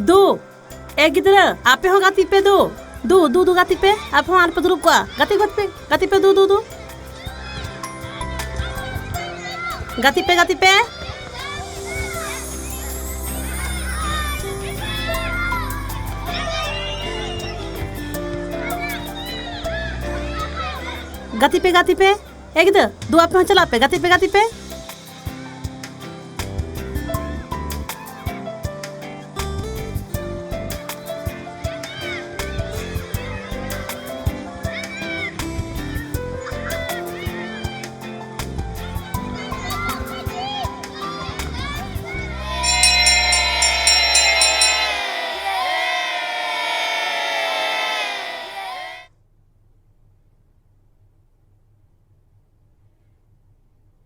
दो ए गिद्रा आपे हो गाती पे दो दो दो दो गाती पे आप हो आर पे दुरुब को गाती पे दो दो दो गाती पे गाती पे एक दो दो आप हो चला पे गाती पे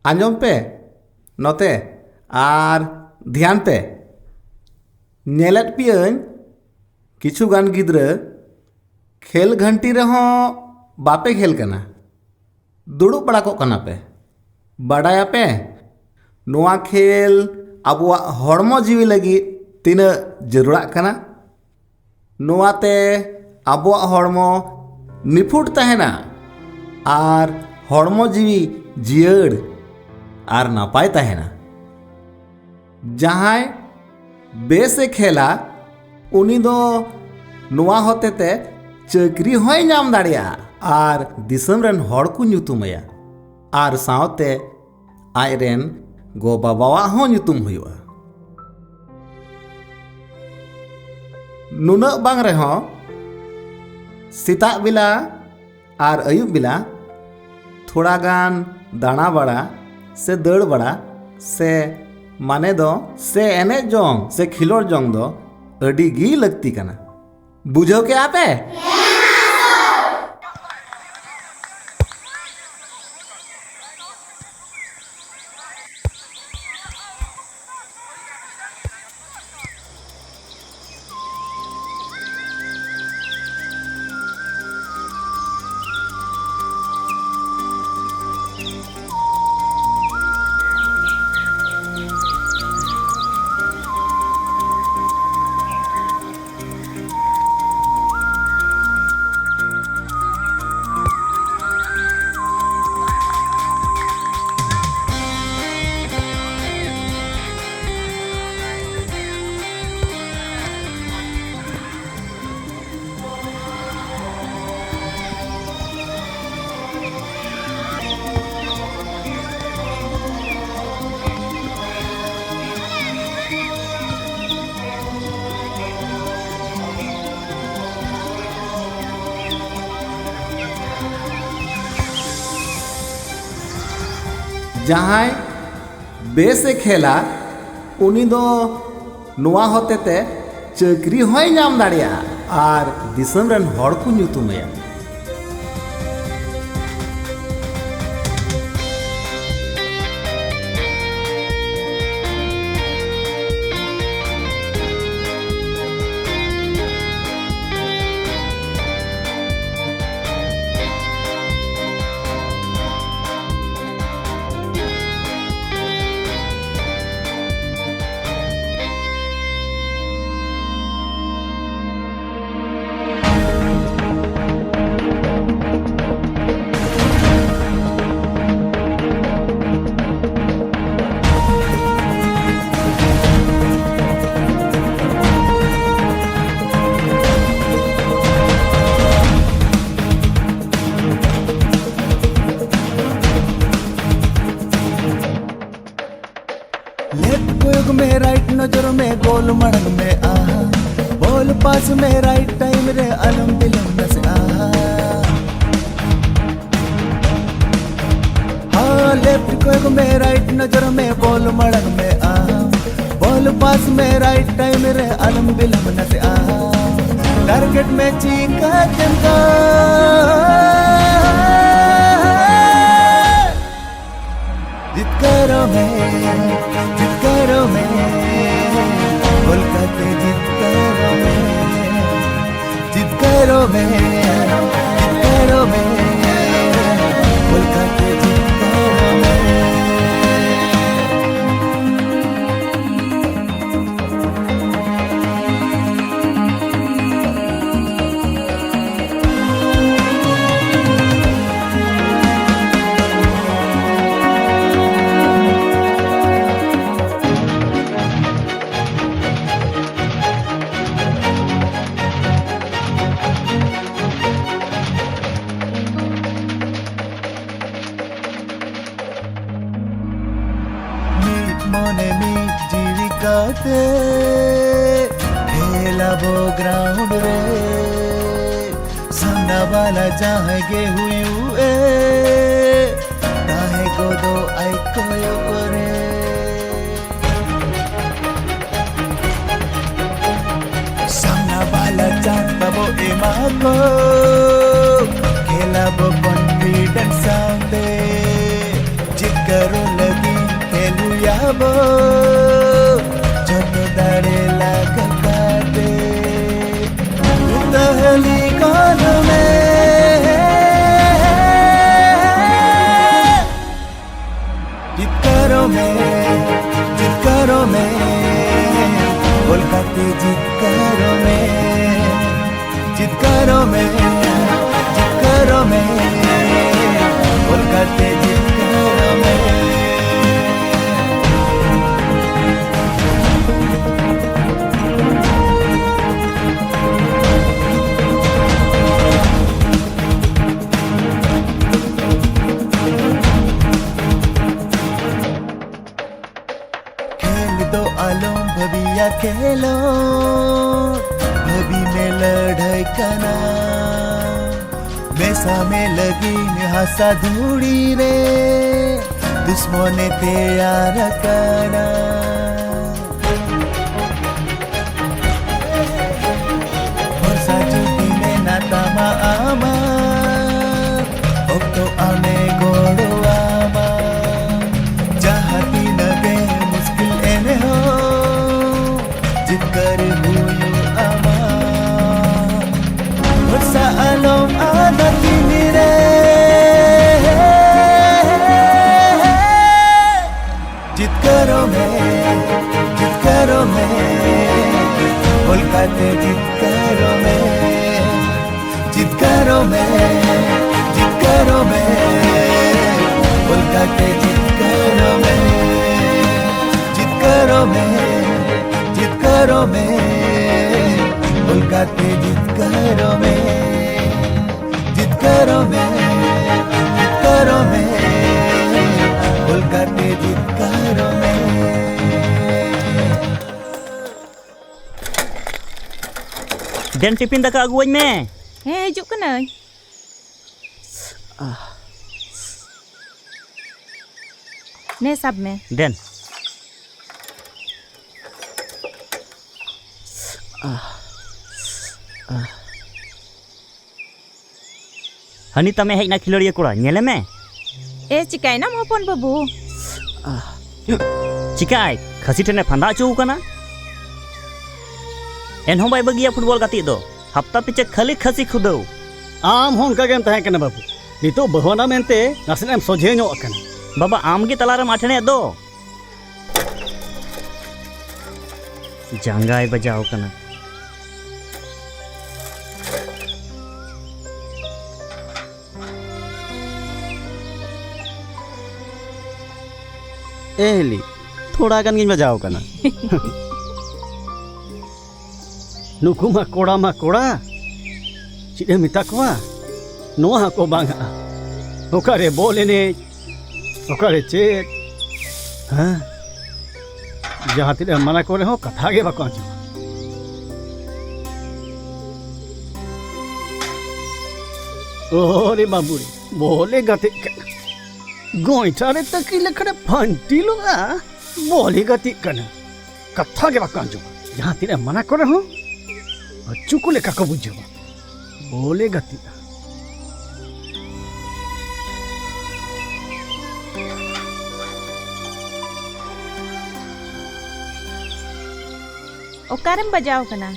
आंजम पे नोते आर ध्यान पे नेलत पियन किछु गान गिद्रा खेल घंटी रहो बापे खेल कना दुड़ुब बड़ा को कना पे बड़ाया पे नोआ खेल अबुआ हड़मो जीवी लगी तीना जरूरा कना नोआते अबुआ हड़मो निफुट तहना आर हड़मो जीवी जियड़ आर नापाय तहना जहां बेसे खेला उनी दो नुआ होते ते चक्री होय नाम दाड़िया आर दिसम रन हड़ को ᱧᱩᱛᱩᱢᱟᱭᱟ आर सावते आयरेन गो बाबावा हो ᱧᱩᱛᱩᱢ हुआ नुना बांग रहो सीता बिला आर अयुब बिला थोड़ा गान दाना बड़ा से दौड़ बड़ा से माने दो से एने जोंग से खिलोर जोंग दो अड़ी गी लगती कना बुझो के आपे जहां बेसे खेला उनी दो नुआ होते ते चक्री होय नाम दाड़िया आर दिसम रन हड़ को ᱧᱩᱛᱩᱢᱟᱭᱟ लेफ्ट में राइट नजर में गोल मड़क में आहा बॉल पास में राइट टाइम रे अलम बिलम से आहा हाँ लेफ्ट में राइट नजर में गोल मड़क में आहा बॉल पास में राइट टाइम रे अलम बिलम से आहा टारगेट में चीका चमका जित करो मैं कोलकाता जित करो मैं कोलकाता जित करो मैं मने मिट जीविकाते खेलाबो ग्राउंड रे सामना वाला जहाँ गे हुए ताहे को दो आइको रे सामना वाला जानता वो इमाको खेलाबो कॉन्फिडेंस सामने जित करो लगी खेलू याबो जो दाड़े लगा काटे दहली कान में जित करो में कोलकाता जित करो में कोलकाता जित करो में आलोम भविया खेलो भवी में लड़ाई करना मैसा में लगी हंसा धूड़ी रे दुश्मने तैयार करना वर्षा जुटी में नातामा आमा तो आमे गोड़ो आमा जहाती नगे मुश्किल एने हो जिकर हुयो आमा वर्षा आलोम आदती रे जित करो में कोलकाता जित करो में कोलकाता जित करो में कोलकाता जित करो में कोलकाता जित करो में Den टिफिन दाका अगुवाኝ में हे हिजुग कनाई ने सब में Den हनी तमे हेजना खिलड़िया कोड़ा नेले में ए चिकाई ना मोहपन बाबू चिकाई खसी ठेने फंदा चो कना एनहों बाय बगिया फुटबॉल गाती दो हफ्ता पिचे खाली खसी खुदो आम हों का गेम तहे कना बाबू नितो बहना मेनते नासनेम सोझे नो कना बाबा आमगे तलारे माठने दो जांगाय बजाओ कना एली थोड़ा गन गिन बजाओ कना नुकु मा कोड़ा चिड़े मिता कोआ नोआ को बांगा ओकारे बोलेने ओकारे चेत हाँ जहाँ तिरे मना करे हो कथा गे बाको आंचो ओरे बाबूरी बोले गति गोइठारे तकी लखड़े फंटी लोगा बोले गति कना कथा गे बाको आंचो जहाँ तिरे मना करे हो चुकु लेका को बुझो बोले गति ओकारम बजाओ कना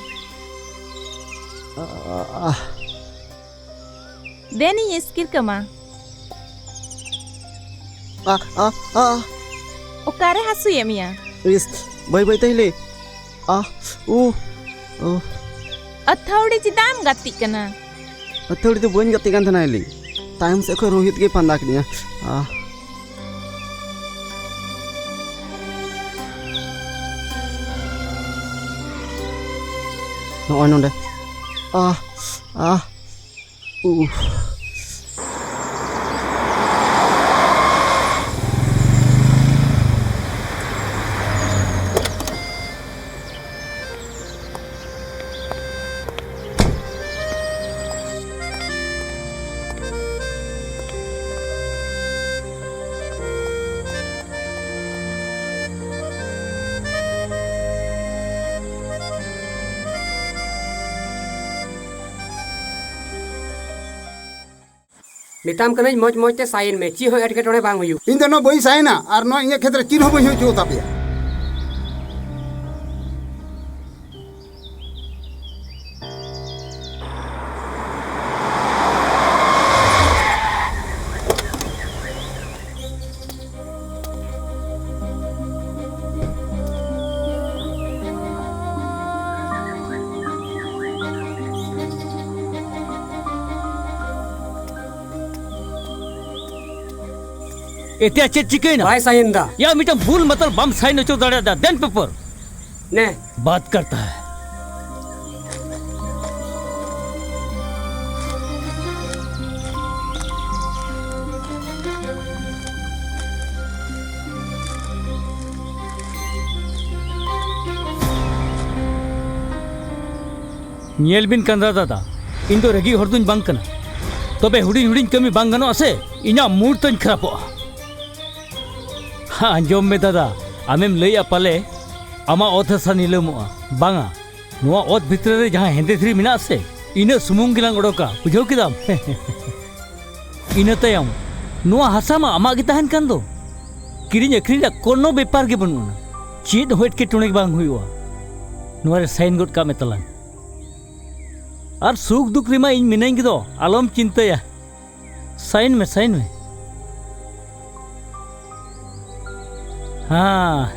देनी ये स्किल कमा ओकारे हसु ये मिया इस बाय बाय तहिले ओ अथौड़ी चिदाम गति कना अथौड़ी तो बन गति कान थना ली टाइम से को रोहित के पंदा कनिया no ano deh मिताम कनई मौज मौज ते साइन में ची हो एटकेटोड़े बांग हुयु इन दोनों बई साइना और नो इᱧ क्षेत्र चिर हो बई हो जो तापिया एतिया चेक चिकेना बाय साइन दा या मिटम भूल मतलब बम साइन चो दड़े दा देन पेपर ने बात करता है ᱧᱮᱞ ᱵᱤᱱ ᱠᱟᱸᱫᱟ ᱫᱟᱫᱟ ᱤᱧ ᱫᱚ ᱨᱟᱹᱜᱤ ᱦᱚᱲ ᱫᱩᱧ ᱵᱟᱝ ᱠᱟᱱᱟ ᱛᱚᱵᱮ ᱦᱩᱰᱤᱧ ᱦᱩᱰᱤᱧ ᱠᱟᱹᱢᱤ ᱵᱟᱝ ᱜᱟᱱᱚᱜᱼᱟ ᱥᱮ ᱤᱧᱟᱹᱜ ᱢᱩᱰ ᱛᱤᱧ ᱠᱷᱟᱨᱟᱯᱚᱜᱼᱟ ᱟᱸᱡᱚᱢ ᱢᱮ ᱫᱟᱫᱟ ᱟᱢᱮᱢ ᱞᱟᱹᱭᱟ ᱯᱟᱞᱮ ᱟᱢᱟᱜ ᱚᱛ ᱦᱟᱥᱟ ᱱᱤᱞᱟᱹᱢᱚᱜᱼᱟ ᱵᱟᱝᱟ ᱱᱚᱣᱟ ᱚᱛ ᱵᱷᱤᱛᱨᱤ ᱨᱮ ᱡᱟᱦᱟᱸ ᱦᱮᱸᱫᱮ ᱫᱷᱤᱨᱤ ᱢᱮᱱᱟᱜ ᱥᱮ ᱤᱱᱟᱹ ᱥᱩᱢᱩᱝ ᱜᱮᱞᱟᱝ ᱚᱰᱚᱠᱟ ᱵᱩᱡᱷᱟᱹᱣ ᱠᱮᱫᱟᱢ ᱤᱱᱟᱹ ᱛᱟᱭᱚᱢ ᱱᱚᱣᱟ ᱦᱟᱥᱟ ᱢᱟ ᱟᱢᱟᱜ ᱜᱮ ᱛᱟᱦᱮᱱ ᱠᱟᱱ ᱫᱚ ᱠᱤᱨᱤᱧ ᱟᱹᱠᱷᱨᱤᱧ ᱨᱮᱭᱟᱜ ᱠᱳᱱᱳ ᱵᱮᱯᱟᱨ ᱜᱮ ᱵᱟᱹᱱᱩᱜᱼᱟ ᱪᱮᱫ ᱦᱚᱸ ᱮᱴᱠᱮᱴᱚᱬᱮ ᱵᱟᱝ ᱦᱩᱭᱩᱜᱼᱟ ᱱᱚᱣᱟ ᱨᱮ ᱥᱟᱭᱤᱱ ᱜᱚᱫ ᱠᱟᱜ ᱢᱮ ᱛᱟᱞᱟᱝ और सुख दुख रिमा इन मिनाई गिदो आलम चिंताया साइन में हाँ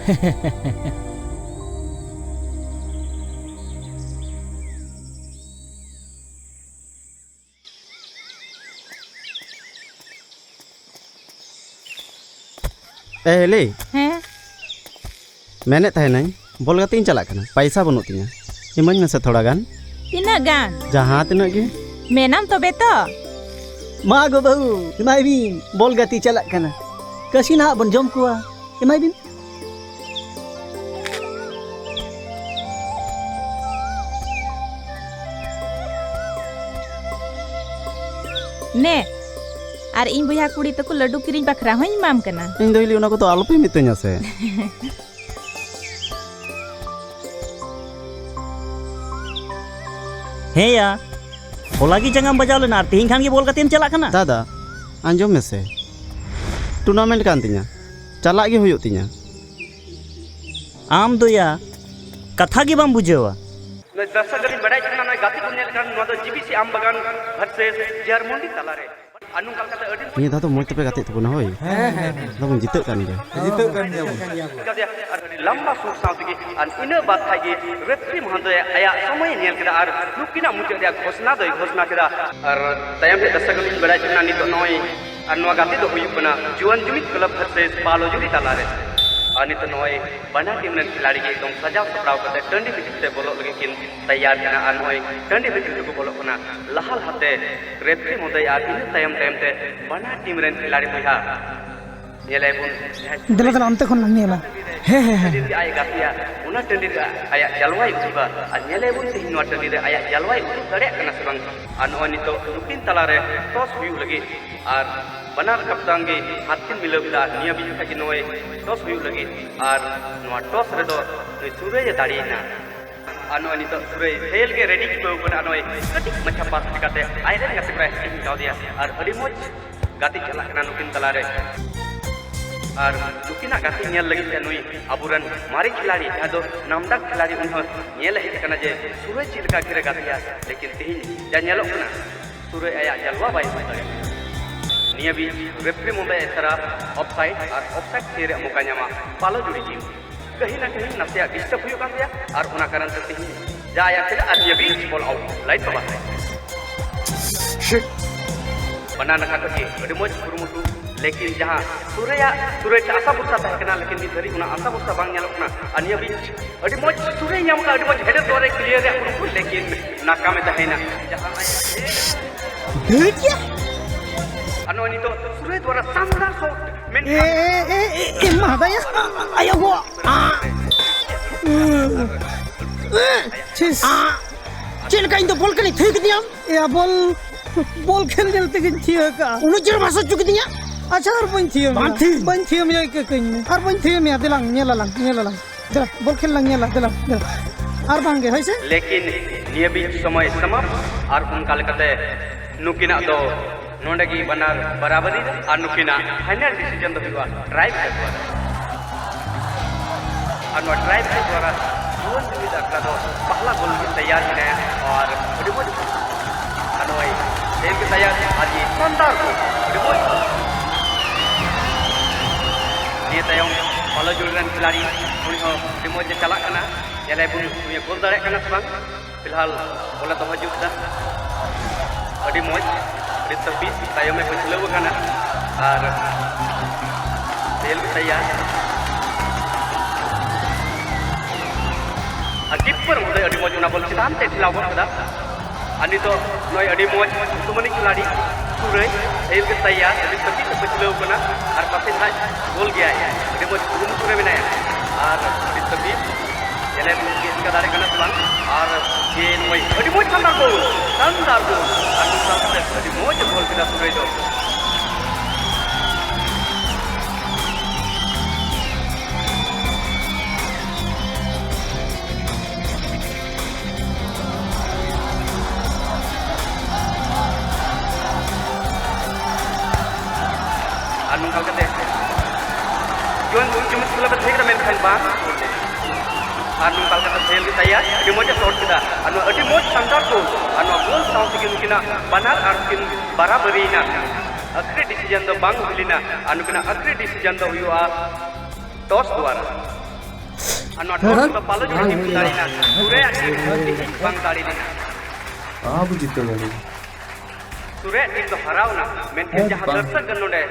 ले हैं मैंने तहना बॉल गतिन चला करना पैसा बनू तिया इमन में से थोड़ा गान तिना गान जहाँ तिना के मेनाम तो बेतो मा गो बहु इमाय बिन बॉल गति चला कना कसी ना बन जम कुआ इमाय बिन ने आर इन बुया कुड़ी तको लड्डू किरिंग बखरा होई माम कना इन दोइली उना को तो आलोपे मितुnya से हे या होला की जंगम बजाव लेना तीन खान की बोल का तीन चला करना दादा आंजम में से टूर्नामेंट कान तिया चला गे हुयो तिया आम दो या कथा की बम बुझेवा दर्शक गरी बड़ाई छना नय गाती कुन नेल नो दो जीबीसी आम बगान वर्सेस जर्मनी तला रे अनु कलकत्ता अडी ये दा तो मोय तपे गाते तबना होय दा बन जिते कान गे लंबा सुख साउतगी अन इने बात थागी रेफ्री महंदे आया समय नेल केदा आर लुकिना मुचे रे घोषणा केदा और तयम पे दर्शक गरी बड़ाई छना नितो नय अन नो गाती दो हुई कना जीवन जुमित क्लब वर्सेस पालो जुदी तला रे अनित नय बना टीम रन खिलाड़ी के एकदम सजाव सपड़ाव करते टंडी भितर से बोलो लगे किन तैयार कना आर नय टंडी भितर को बोलो कना लहाल हाते रेफ्री मोदय आर इन टाइम ते बना टीम रन खिलाड़ी बुहा नेले बुन दला दला अंत खन नेला हे आय गातिया उना टंडी आया जलवाई उबा आ नेले बुन ते हिनवा टंडी रे आया जलवाई उब दड़े कना सबंग अन अनितो लुकिन तला रे टॉस हुई लगे आर बनार कप्तान के हाथिन मिलबदा निया बिजु का नय टॉस हुई लगे आर नवा टॉस रे दो सुरय दाड़ीना अनु अनितो सुरय खेल के रेडी को बना नय कटी मछा पास काते आयरन गाते प्राय हिटाव दिया आर अडी मोज गाती चला कना नुकिन तला रे आर नुकिना गाती नेल लगी से नुई अबुरन मारी खिलाड़ी जादो नामदाक खिलाड़ी उन नेल हे कना जे सुरय चिलका करे गातिया लेकिन तिहिन जा नेलो कना सुरय आया जलवा बाई निया भी रेफ्री मुंबई एथरा ऑफसाइड और ऑफसाइड तेरे मुकान्यामा पालो जुड़ी जी कहीं ना कहीं नसिया डिस्टर्ब हुई कान दिया और उना कारण से तिहिन जा आया से और निया भी बॉल आउट लाइट तो बात है बना नका के अडी मोज कुरुमुटु लेकिन जहां सूर्य आशा बुस्ता तहकना लेकिन निधरी उना आशा बुस्ता बांग नेलकना अनिया भी अडी मोज सूर्य नाम का अडी मोज हेडर दोरे क्लियर रे कुरुमुटु लेकिन नाका में तहैना जहां आया अनु अनितो सूर्य द्वारा शानदार शॉट मेन ए महादया आयो गो छिस चल का इन तो बॉल कनी ठीक दिया ए बॉल खेल जलते के थिया का उन जर भाषा चुक दिया अच्छा और बन थिया में के कइन और बन थिया में दिलांग नेला दला बॉल खेल लंग नेला दला और बांगे होइसे लेकिन नियमित समय समाप्त और उनका लकते नुकिना दो नोंडे की बनार बराबरी और नुकिना फाइनल डिसीजन दो हुआ ट्राइब के द्वारा और ट्राइब के द्वारा जुवन जीवित अखड़ा दो पहला गोल की तैयार है और बड़ी अनोई खेल की तैयार आज ये शानदार गोल ये तयम फॉलो जुड़न खिलाड़ी उन हो डिमोज चला करना याले बुन ये गोल दाड़े करना सबंग फिलहाल बोला तो हजूक दा अड़ी मोज अड़ी तबीस तयम में पिछले वो करना और खेल की तैयार कीपर उदय अड़ी मोज उना बोल चितान ते खिलाव कदा अनि तो नय अड़ी मोज तुमनी खिलाड़ी सुरे खेल के तैयार अभी तभी से पिछले होना और पासे था गोल गया है अभी वो तुम सुरे में नहीं और अभी तभी चले इसका दारे करना सलाम और ये वही अभी वो शानदार गोल और दूसरा अभी वो गोल किया सुरे दो नungkal kete juan cuma sebelah berhenti kita main kain bang nungkal kete sel kita ya di moja short kita adi moj sandar tu gol sound sekian kina banar arkin barabari na akhir decision do bang bilina kena akhir decision do huwa toss dwara toss do palo jo tim dari na sure akhir bang dari na आप जीते वाले सूर्य team तो हराव ना मैं जहाँ दर्शक गन्नो day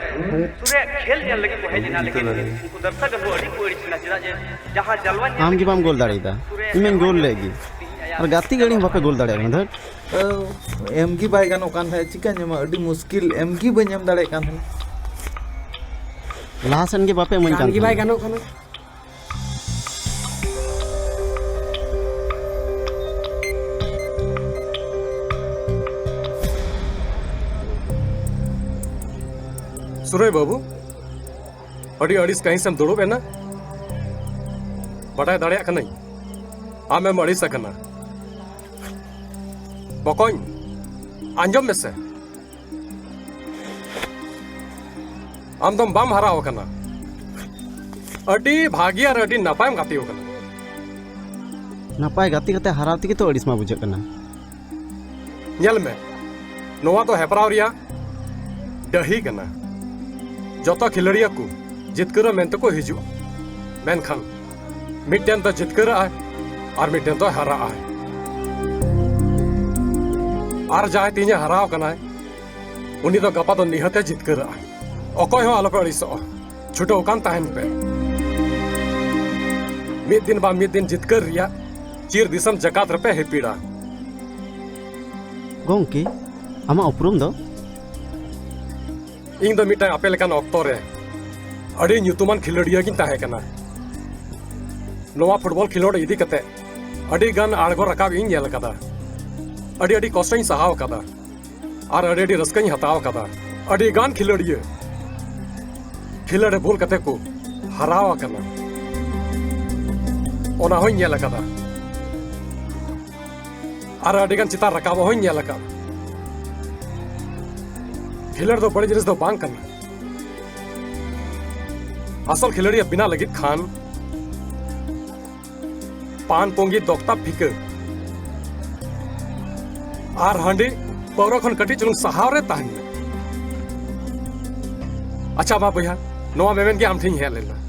सूर्य खेल जल लगी को है जिना लेकिन उनको दर्शक गन्नो अड़ी कोई चिना जिना जहाँ जलवान आम की बाम गोल दाड़ी दा इमें गोल लेगी और गाती गड़ी बापे गोल दाड़ी अंदर एम की बाय गानो कान है चिकन जमा अड़ी मुश्किल एम की बन्यम दाड़े कान है लासन के बापे मन कान की बाय गानो कान सुरे बाबू अड़ी अड़ीस कहीं से दुड़ो बेना बटाई दाड़े नहीं आम एम अड़ीस बकोई आंजम में से आम दम बाम हरा होकना अड़ी भागी और अड़ी नपायम गाती होकना नपाय गाती गाते हराती के तो अड़ीस मा बुझे करना नल में नोवा तो हेपराव रिया दही करना जो खिलड़िया को जितकर मेनते को हिजू मेनखान मिट्टन तो जितकर और मिट्टन तो हरा और जहाँ तीन हराव कना उनी तो गपा तो निहते जितकर अकय हो आलोपे अड़ीस छुटो कान तहन पे मिद दिन बा मिद दिन जितकर रिया चीर दिसम जकात रपे हेपीड़ा गोंकी आमा उपरुम दो इन दो मिटाई अपे लेकान ऑक्टो रे अड़ी न्यूतुमान खिलड़िया की ताहे कना नोवा फुटबॉल खिलोड़ इदी कते अड़ी गन आड़गो रकाब इन येल कदा अड़ी अड़ी कष्ट सहाव कदा और अड़ी अड़ी रस्कई हताव कदा अड़ी गान खिलड़िया खिलड़े भूल कते को हराव कना ओना होई येल कदा और अड़ी गन चिता रकाब होई येल कदा खिलड़ तो बड़े जिनिस तो बांग करना असल खिलड़िया बिना लगी खान पान पोंगी दोक्ता फिक आर हांडी पौरो खन कटी चलुंग सहावरे ताहन अच्छा बा भैया नोआ मेवेन के आम ठिंग है लेना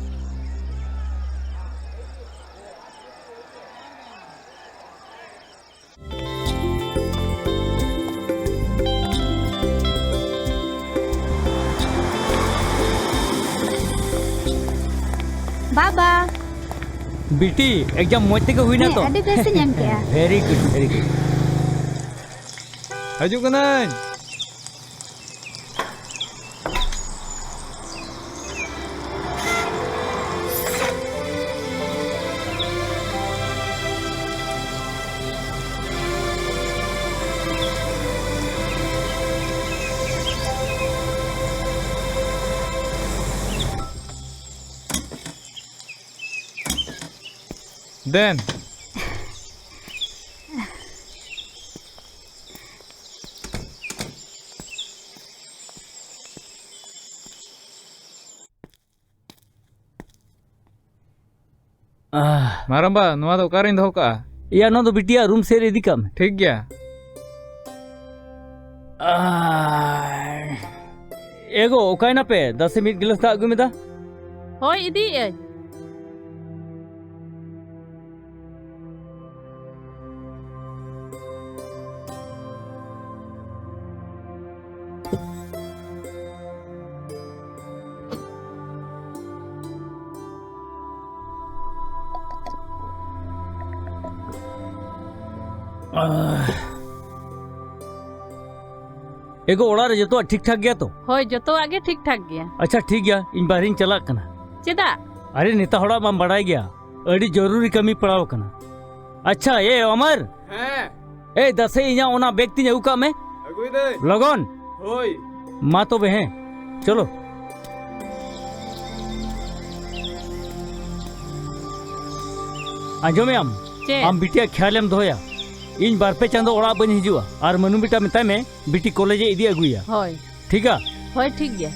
बाबा बेटी एग्जाम मोज तक हुई ना तो अभी कैसे नाम क्या वेरी गुड हजू कना देन मारंबा नवा दो कारिन दो का या नो तो बिटिया रूम से रेडी कम ठीक गया एगो ओकाय ना पे 10 मिनट गिलास दा अगु में दा होय इदी ए एगो ओड़ा रे जतो ठीक ठाक गया तो होय जतो आगे ठीक ठाक गया अच्छा ठीक गया इन बाहरिन चला कना चेदा अरे नेता होड़ा माम बढ़ाई गया अड़ी जरूरी कमी पड़ाव कना अच्छा ये अमर हैं ए दसे इया ओना व्यक्ति ने उका में अगुई दे लगन होय मां तो बहे चलो आजो में आम बिटिया ख्यालम दोया इन बार पे चांदो ओड़ा बन हिजुआ और मनु बिटा मिता में बिटी कॉलेज इदी अगुया होय ठीक है होय ठीक गया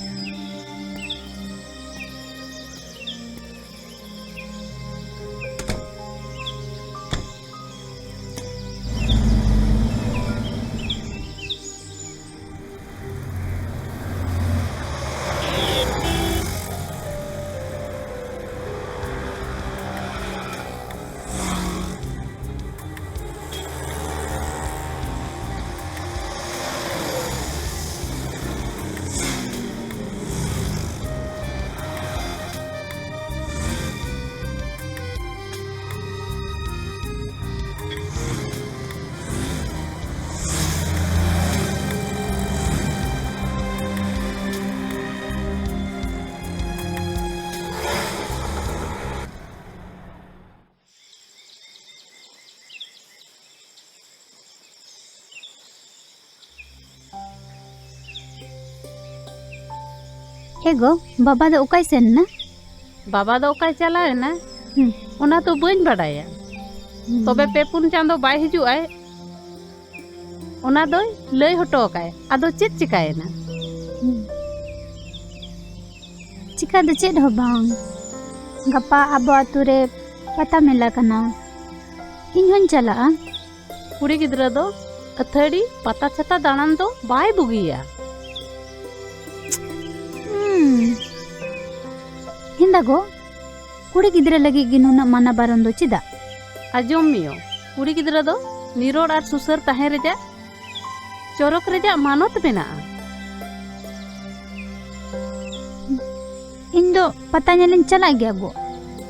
एगो बाबा दो उकाई सेन ना बाबा दो उकाई चला है ना ओना तो बन बड़ाया तबे पे पुन चांदो बाय हिजु आय ओना दो लय हटो काय आदो चेत चिकाय ना चिका दो चेत हो बांग गप्पा आबो आतु रे पता मेला कना इन हन चला कुड़ी गिद्रा दो अथड़ी पता छता दाणन दो बाय बुगिया हिंदागो कुड़ी गिद्रा लगी गिनुना माना बारन दो चिदा आजम मियो कुड़ी गिद्रा दो निरोड़ और सुसर ताहे रेजा चोरक रेजा मानत मेना इन दो पता नेलन चला गया गो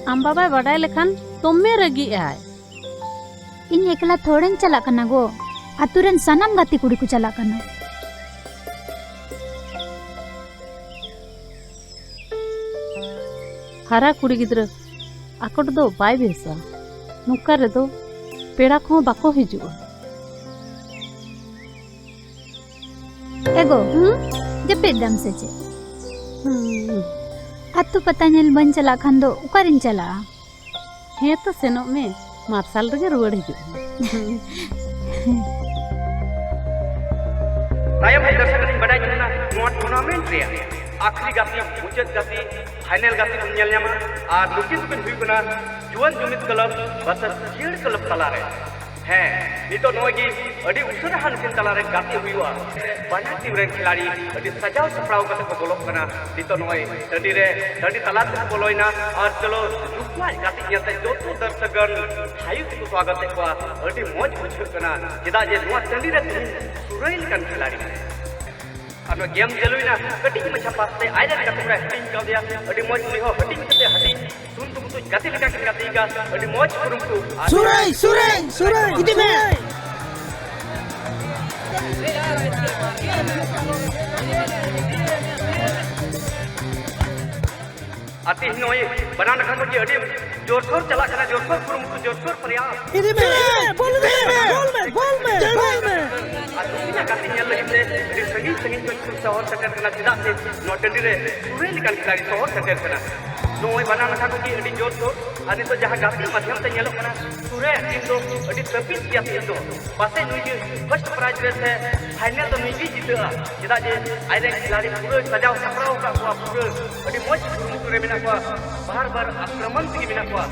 आम बाबा बड़ाई लेखान तोमे रगी आय इन एकला थोड़न चला कना गो आतुरन सनम गाती कुड़ी को चला कना हरा कुड़ी गिद्रा आकट दो बाय बेसा नुका रे दो पेड़ा को बाको हिजुआ एगो जपे दम से चे आतु पता नेल बन चला खान दो उकारिन चला हे तो सेनो में मार्शल रे रुवड़ हिजु तायम है दर्शक नि बडाई जना नोट टूर्नामेंट रे आखिरी गाती मुचाद गाती फाइनल गाती को नेल ᱧᱟᱢᱟ और लुकिन को हुई बना जुवन जुमित क्लब बसर जीड़ क्लब तला रे है नितो नोगी अडी उसरा हानसिन तला रे गाती हुईवा बना टीम रे खिलाड़ी अडी सजाव सपड़ाव कते को बोलक कना नितो नोय टंडी रे टंडी तला से बोलोइना और चलो रुकवा गाती यते जोतो दर्शकगण हायु को स्वागत को अडी मौज बुझ कना जेदा जे नुआ टंडी रे सुरैल कन खिलाड़ी और गेम चलुइना कटिंग में छपाते आइले कते पूरा हटिंग कर दिया अडी मौज नि हो हटिंग कते हटिंग सुन तुम तो गाती लगा के गाती का अडी मौज करूं तू सुरई सुरई सुरई इदी में आती नोय बनाना खान के अडी जोरसोर चला कना जोरसोर करूं तू जोरसोर प्रयास इदी में बोल में आती गाती नेल लगे अडी संगी संगी को शहर सकर कना जिदा से नोटंडी रे सुरे निकल खिलाड़ी शहर सकर कना नोय बनाना खान के अडी जोरसोर आनी तो जहां गाती माध्यम से नेलो कना सुरे टीम दो अडी तपिस गया टीम दो पासे नुई फर्स्ट प्राइज रे से फाइनल तो नुई जीता जिदा जे आइरे खिलाड़ी पूरा सजाव सपराव का पूरा अडी मौज रे मेना को बार आक्रमण से मिला हुआ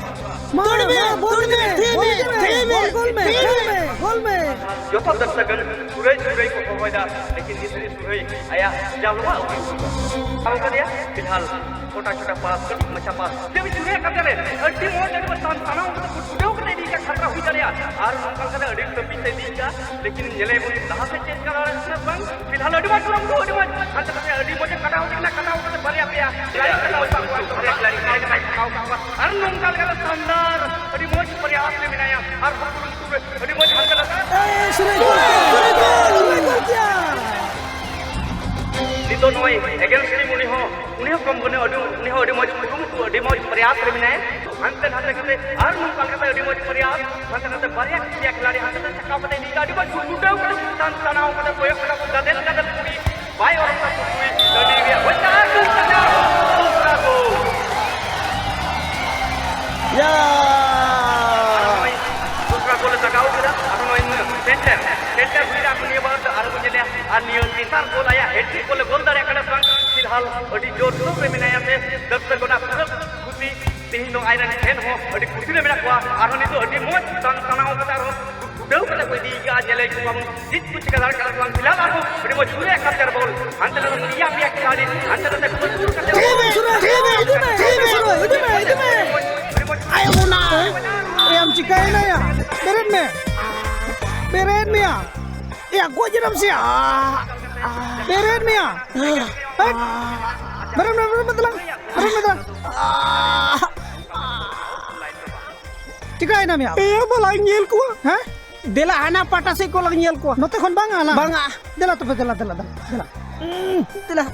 गोल में जो तो दर्शकन सुरई को होइदा लेकिन इसरी सुरई आया जालवा हम कर दिया फिलहाल छोटा पास मचा पास जब सुरई करते रहे अड्डी मोड़ जब तान ताना उनको कुटुडो कर दी का खतरा हुई जाया और नंकल कर अड्डी तपी से दी का लेकिन जले वो लहा से चेंज कर रहा है बंग फिलहाल अड्डी मत अड्डी मत अंत में अड्डी मत कटा हो तो बरिया पे और नंकल कर शानदार अड्डी मत प्रयास में मिलाया और अड्डी मत हल्का सुरई गोल किया नितो नोय अगेंस्ट मुनि हो कम बने अडी मज अडी मज प्रयास रे मिनाय अंते नाते कते और नंकल कते अडी मज प्रयास अंते नाते बारिया किया खिलाड़ी अंते चक्का पते नी अडी मज छुटाव करे तनाव करे प्रयोग करे गदेल पूरी बाय और का पूरी लड़ी गया बच्चा दूसरा गो या दूसरा गोल लगाओ करा और नोय सेंटर हुईरा पुनिया बार और मुझे ले और नियो तीसरा गोल आया हेड गोल दारे कने फिलहाल अडी जोर में मिनाया से दर्शक गोना पूरा खुशी तेही नो आयरन फैन हो अडी खुशी में मिला हुआ और नि तो अडी मोज तनाव कता रो डौ कते कोई दी का जले को हम जित कुछ कलर कर फिलहाल आको अडी मोज पूरे कैप्चर बॉल अंत में पिया खिलाड़ी अंत में कुछ करते आयो ना ए हम चिकाई ना या बेरेड में या गो जरम से बेरेड में मतलब चिकाई ना मिया ए बोला nyel को हैं देला आना पाटा से को लग nyel को नते खन बांगा ना बांगा देला तो देला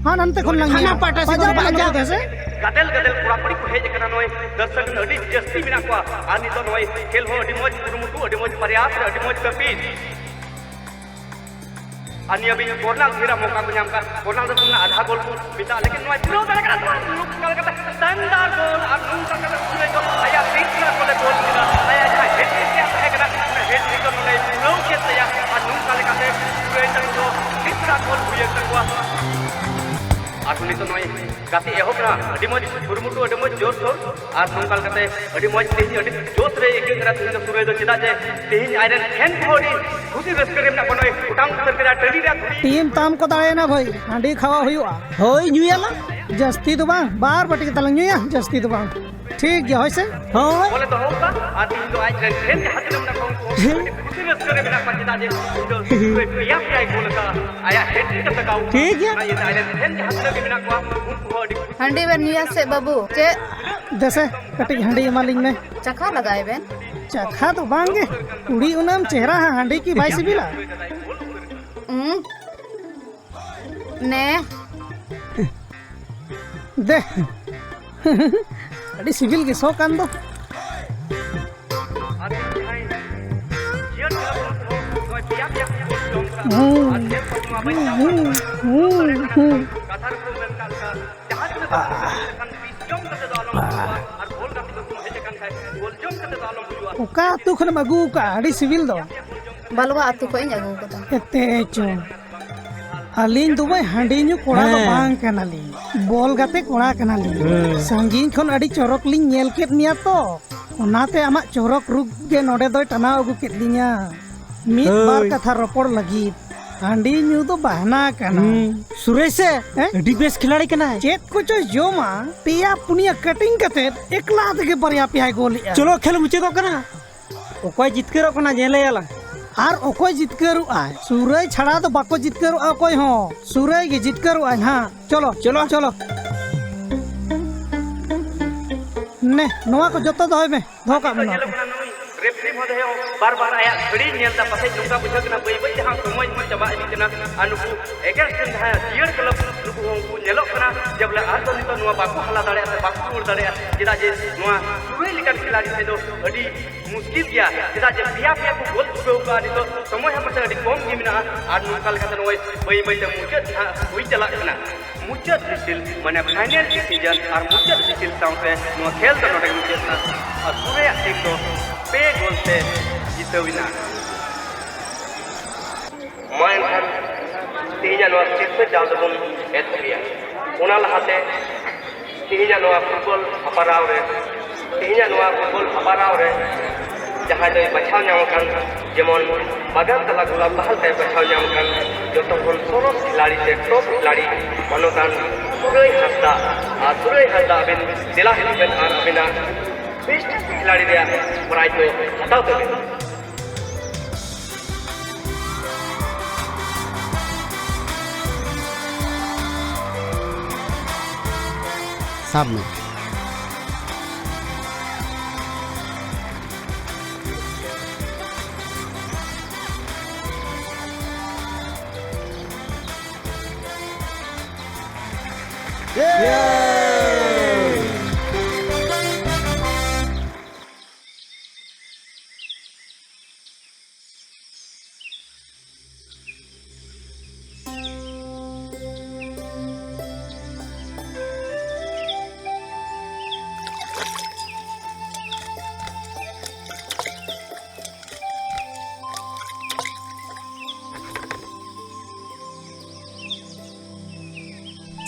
हां नंते खन लग आना पाटा से बाजा कैसे गदल पूरा पड़ी को हेज कना नोय दर्शक अडी जस्ती बिना को आनी तो नोय खेल हो अडी मज कुरुमुटु अडी मज प्रयास अडी मज कपी अनि अभी कोर्नल फिरा मौका को नामका कोर्नल तो तुमने आधा गोल को बिता लेकिन नोय पूरा करे करा लुक करे शानदार गोल और नून का पूरे तो आया तीसरा गोल मिला आया हेड क्या है करा हेड को नोय पूरा के तया और नून का लेकर पूरे तक तो तीसरा गोल हुई तक हुआ आठुनी तो नोय गाती एहो करा अडी मज कुरुमुटु अडी मज जोर सोर और नंकल कते अडी मज तेही अडी जोश रे एक करा तेही सुरे दो चिदा जे तेही आयरन फैन कोडी खुशी रस्के रे ना बनोय उटांग कर करा टडी रे टीम ताम को दाए ना भाई हांडी खावा हुआ होय न्यूयाला जस्ती तो बांग बार बटी के तलंग न्यूया जस्ती तो बांग ठीक गया होइसे हां बोले तो होगा आ तीन तो आयरन फैन के हाथ में ना को खुशी रस्के रे ना चिदा जे तो पिया गोल का आया हेड के तकाऊ ठीक है ये आयरन फैन के हाथ में ना को हंडी बेन निया से बाबू चे जैसे कटी हंडी मालिंग में चखा लगाए बेन चखा तो बांगे कुड़ी उनम चेहरा है हंडी की भाई सिबिला ने दे अड़ी सिविल के सो कान दो ओका तू खन मगु का अड़ी सिविल दो बलवा अतु को इन अगु कता एते चो अलिन दुबई हांडी न्यू कोड़ा दो बांग कनाली बॉल गाते कोड़ा कनाली संगीन खन अड़ी चोरक लिन नेल केत मिया तो ओनाते आमा चोरक रुक के नोडे दो टना अगु केत लिया मित बार कथा रोपड़ लगी हांडी न्यू तो बहाना कना सुरेश से अड़ी बेस खिलाड़ी कना है चेत को जो जोमा पिया पुनिया कटिंग कते एकला तके बरिया पिया गोल चलो खेल मुचे तो कना ओकोय जितकेरो कना जेले याला और ओकोय जितकेरो आय सूरज छड़ा तो बाको जितकेरो ओकोय हो सूरज के जितकेरो आय हां चलो चलो चलो ने नोवा को जतो दहोय में धोका बना रेफरी महोदय बार आया घड़ी नेलता पासे जुंगा बुझकना बई जहां समय मन चबा इदिना अनुकु एगर सिन धाया जियर क्लब नुकु होंकु नेलो कना जबले आर तो नितो नुवा बाको हला दाड़े बाको उड़ दाड़े जेदा जे नुवा सुरे लिकन खिलाड़ी से दो अडी मुश्किल गया जेदा जे पिया को गोल छुबे का नितो समय हम से अडी कम गिमिना आर नुकल का नोय बई ते मुचे हुई चला कना मुचे डिसिल माने फाइनल डिसीजन और मुचे डिसिल साउंडे नुवा खेल तो नोडे मुचे ना और सुरे टीम तो पे गोल से जीतविना मायन तेजा नो चित्त जालबन एथरिया ओना लहाते तेहिना नोआ फुटबॉल हपाराव रे तेहिना नोआ फुटबॉल हपाराव रे जहां दो बचाव नाम कान जेमन बागान तला गुलाब बहाल ते बचाव नाम कान जतो खन सरस खिलाड़ी से टॉप खिलाड़ी मनोकान सुरई हंसदा बिन जिला हिलबेन आर अबिना बेस्ट खिलाड़ी रे प्राइज तो हटाव तो साहब में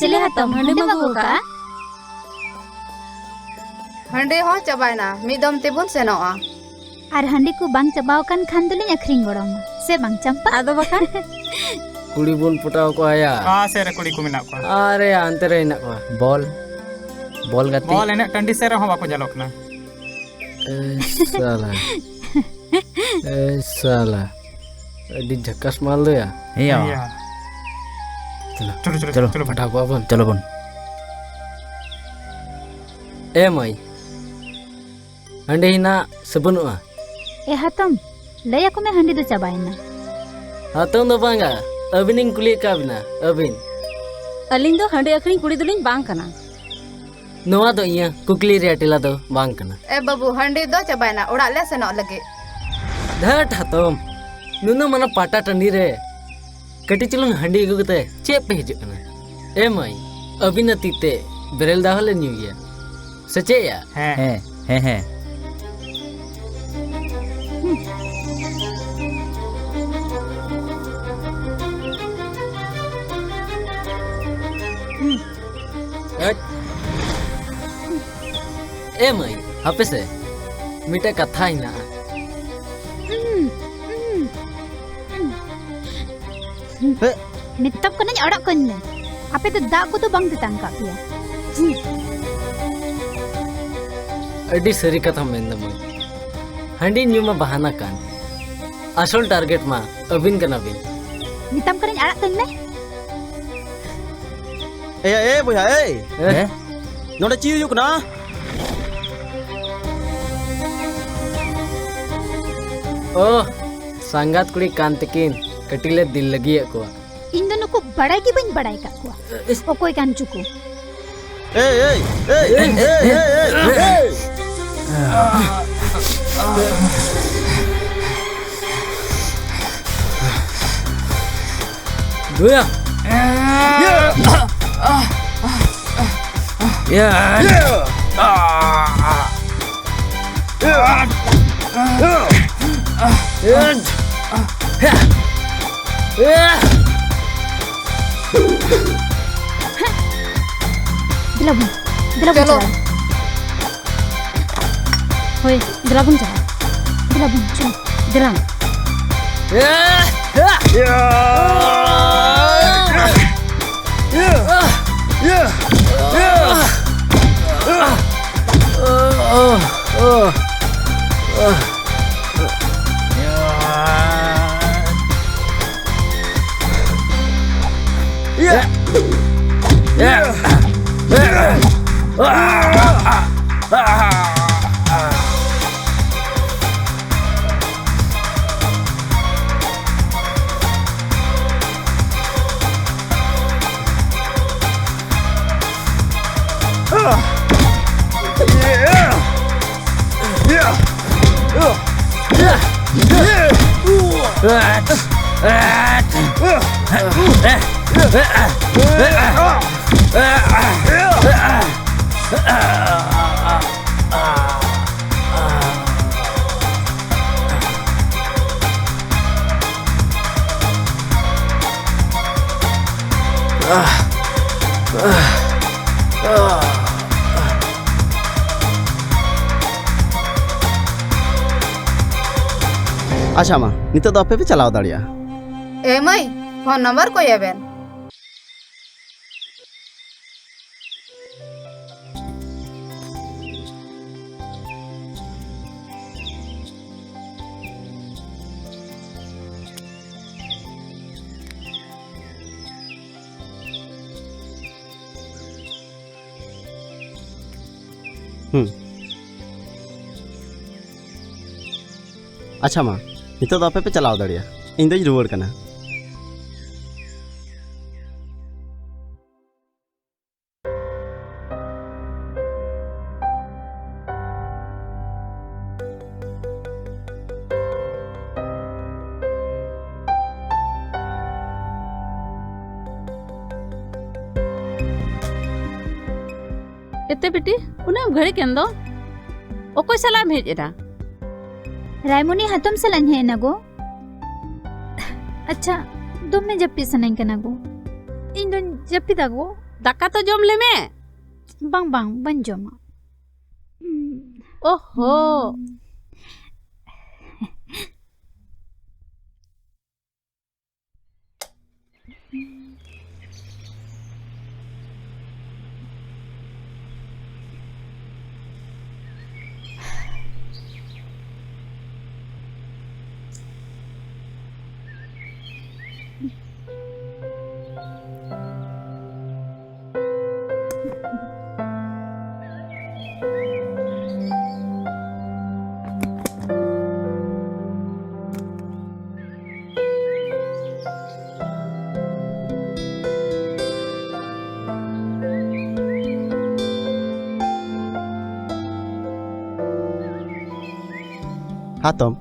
चले हातम हंडी मगो का हंडी हो चबायना मिदम तेबुन सेनोआ आर हंडी को बांग चबाव कान खान दुलिन अखरिंग गड़म से बांग चंपा आदो बखान कुड़ी बुन पुटाव को आया से रे कुड़ी को मेना को अरे अंते रे इना को बॉल गति बॉल एने टंडी से रहो बाको जलोक ना साला अडी झक्कास माल दो या चलो फटा को अपन चलो बन ए माई हंडी हिना सबनुआ ए हातम लया को में हंडी दो चबायना हातम दो बांगा अबिनिंग कुली का बिना अबिन अलिंग दो हंडी अखरिंग कुड़ी दुलिन बांग कना नोआ दो इया कुकली रेटिला दो बांग कना ए बाबू हंडी दो चबायना उड़ा ले सेनो लगे धट हातम नुनो मना पाटा टंडी रे कटी चलुंग हंडी गुगते चे पे हिजु कना ए माई अबिना तीते बेरेल दाहले न्यू गया सचे या हैं ए माई हापे से मिटा कथा ही ना नितप कने अड़क कने आपे तो दा को तो बांग तेतांग का पिया अडी सरी कथा मेंद मई हंडी न्यू मा बहाना कान असल टारगेट मा अबिन कना बिन नितम कने अड़क कने ए भैया ए नोडे ची हुयुक ना ओ संगात कुड़ी कांतिकिन कटिले दिल लगी को इन दोनों को बड़ाई की बन बड़ाई का को ओ कोई कान चुको Goya. दिलाबुन चलो होय दिलाबुन चलो दिलाबुन चलो दिलाम अच्छा मा नितो दो आपे पे चलाओ दाड़िया ए मई फोन नंबर को एबेन अच्छा मा नितो दो आपे पे चलाओ दाड़िया इन दोई रुवाड़ कना एते बेटी उना घड़ी केन दो ओको सलाम हेज एरा रायमुनी हाथम सलान है ना गो अच्छा तुम में जप्पी सनाइन कना गो इन दोन जप्पी दा गो दाका तो जम ले में बांग बांग बन जमा ओहो हातम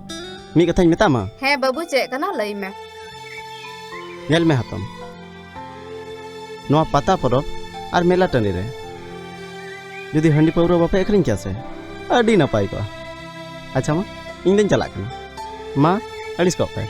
मी कथाñ मेतामा हे बाबू चे कना लई में नेल में हातम नोआ पाता परब और मेला टनी रे जुदी हंडी पाउरा बापे एकरिन क्या से अडी नपाई को अच्छा मा इन दिन चला कना मा अड़िस को पे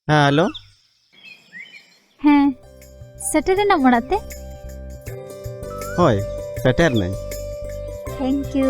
हेलो हैं सेटर ना मड़ाते होय सेटर नहीं थैंक यू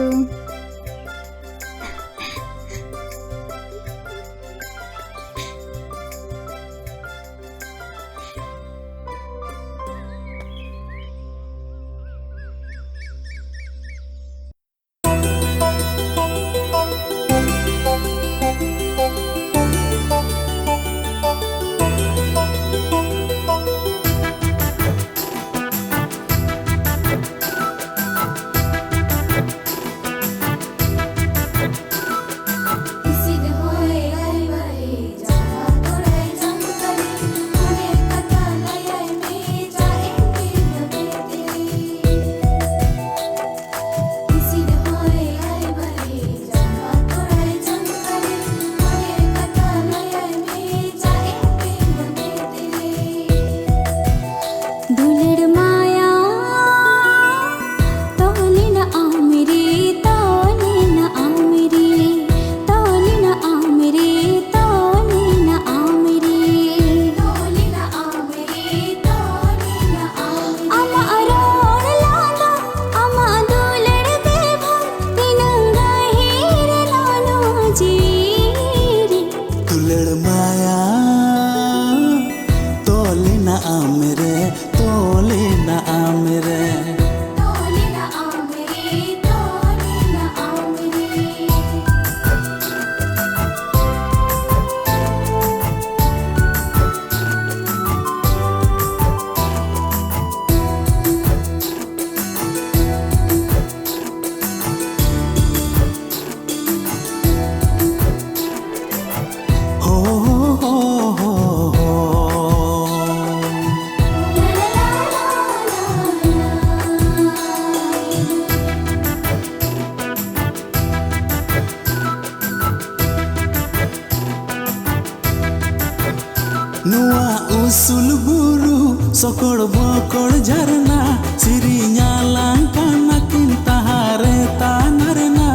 नुआ उसुल बुरु सकड़ बकड़ झरना सिरिया लांकाना किन तहारे तानरना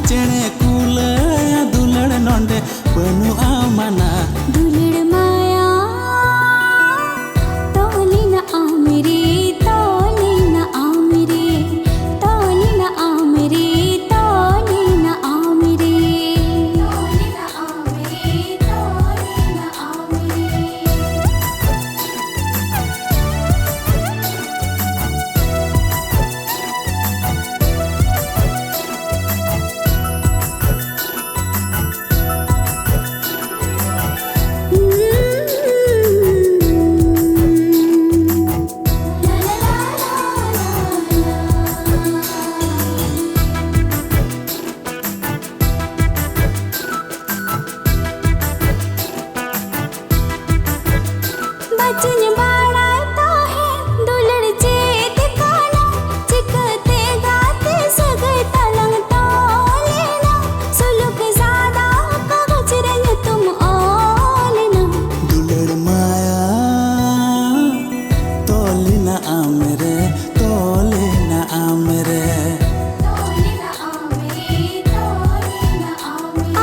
चेणे कुले दुलड़ नोंडे बनु आमना दुलड़ माया तोली न आमिरे तोली न आमिरे तोली न आमिरे तोली न आमिरे तोली न आमिरे तोली न आमिरे बचन बाड़ा तो है दुलड़ चेत काना चिकते गाते सगै तलंग तो लेना सुलुक ज़्यादा कागज रंग तुम ओलना दुलड़ माया तोली न आमरे तोली न आमरे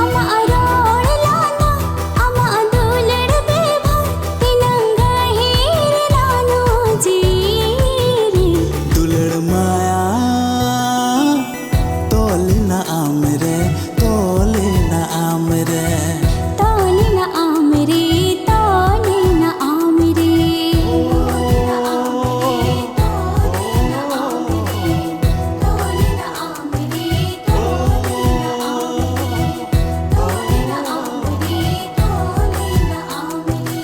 अमा अरोड़ लाना अमा दुलड़ बेभा तिनंग हीर लानो जीरे दुलड़ माया तोली न आमरे तोली न आमरे तोली न आमिरे तोली न आमिरे तोली न आमिरे तोली न आमिरे तोली न आमिरे तोली न आमिरे तोली न आमिरे तोली न आमिरे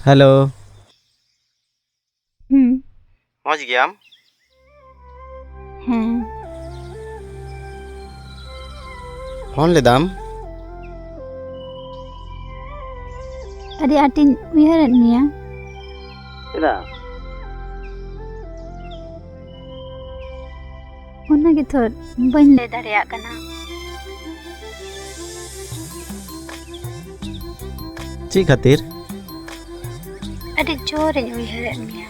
हेलो मौज गयाम हाँ फोन लेदाम अरे आटिन उयहरन मिया चेदा उन्ना के थोर बन ले दाड़िया कना ची खातिर अरे जोर उयहरन मिया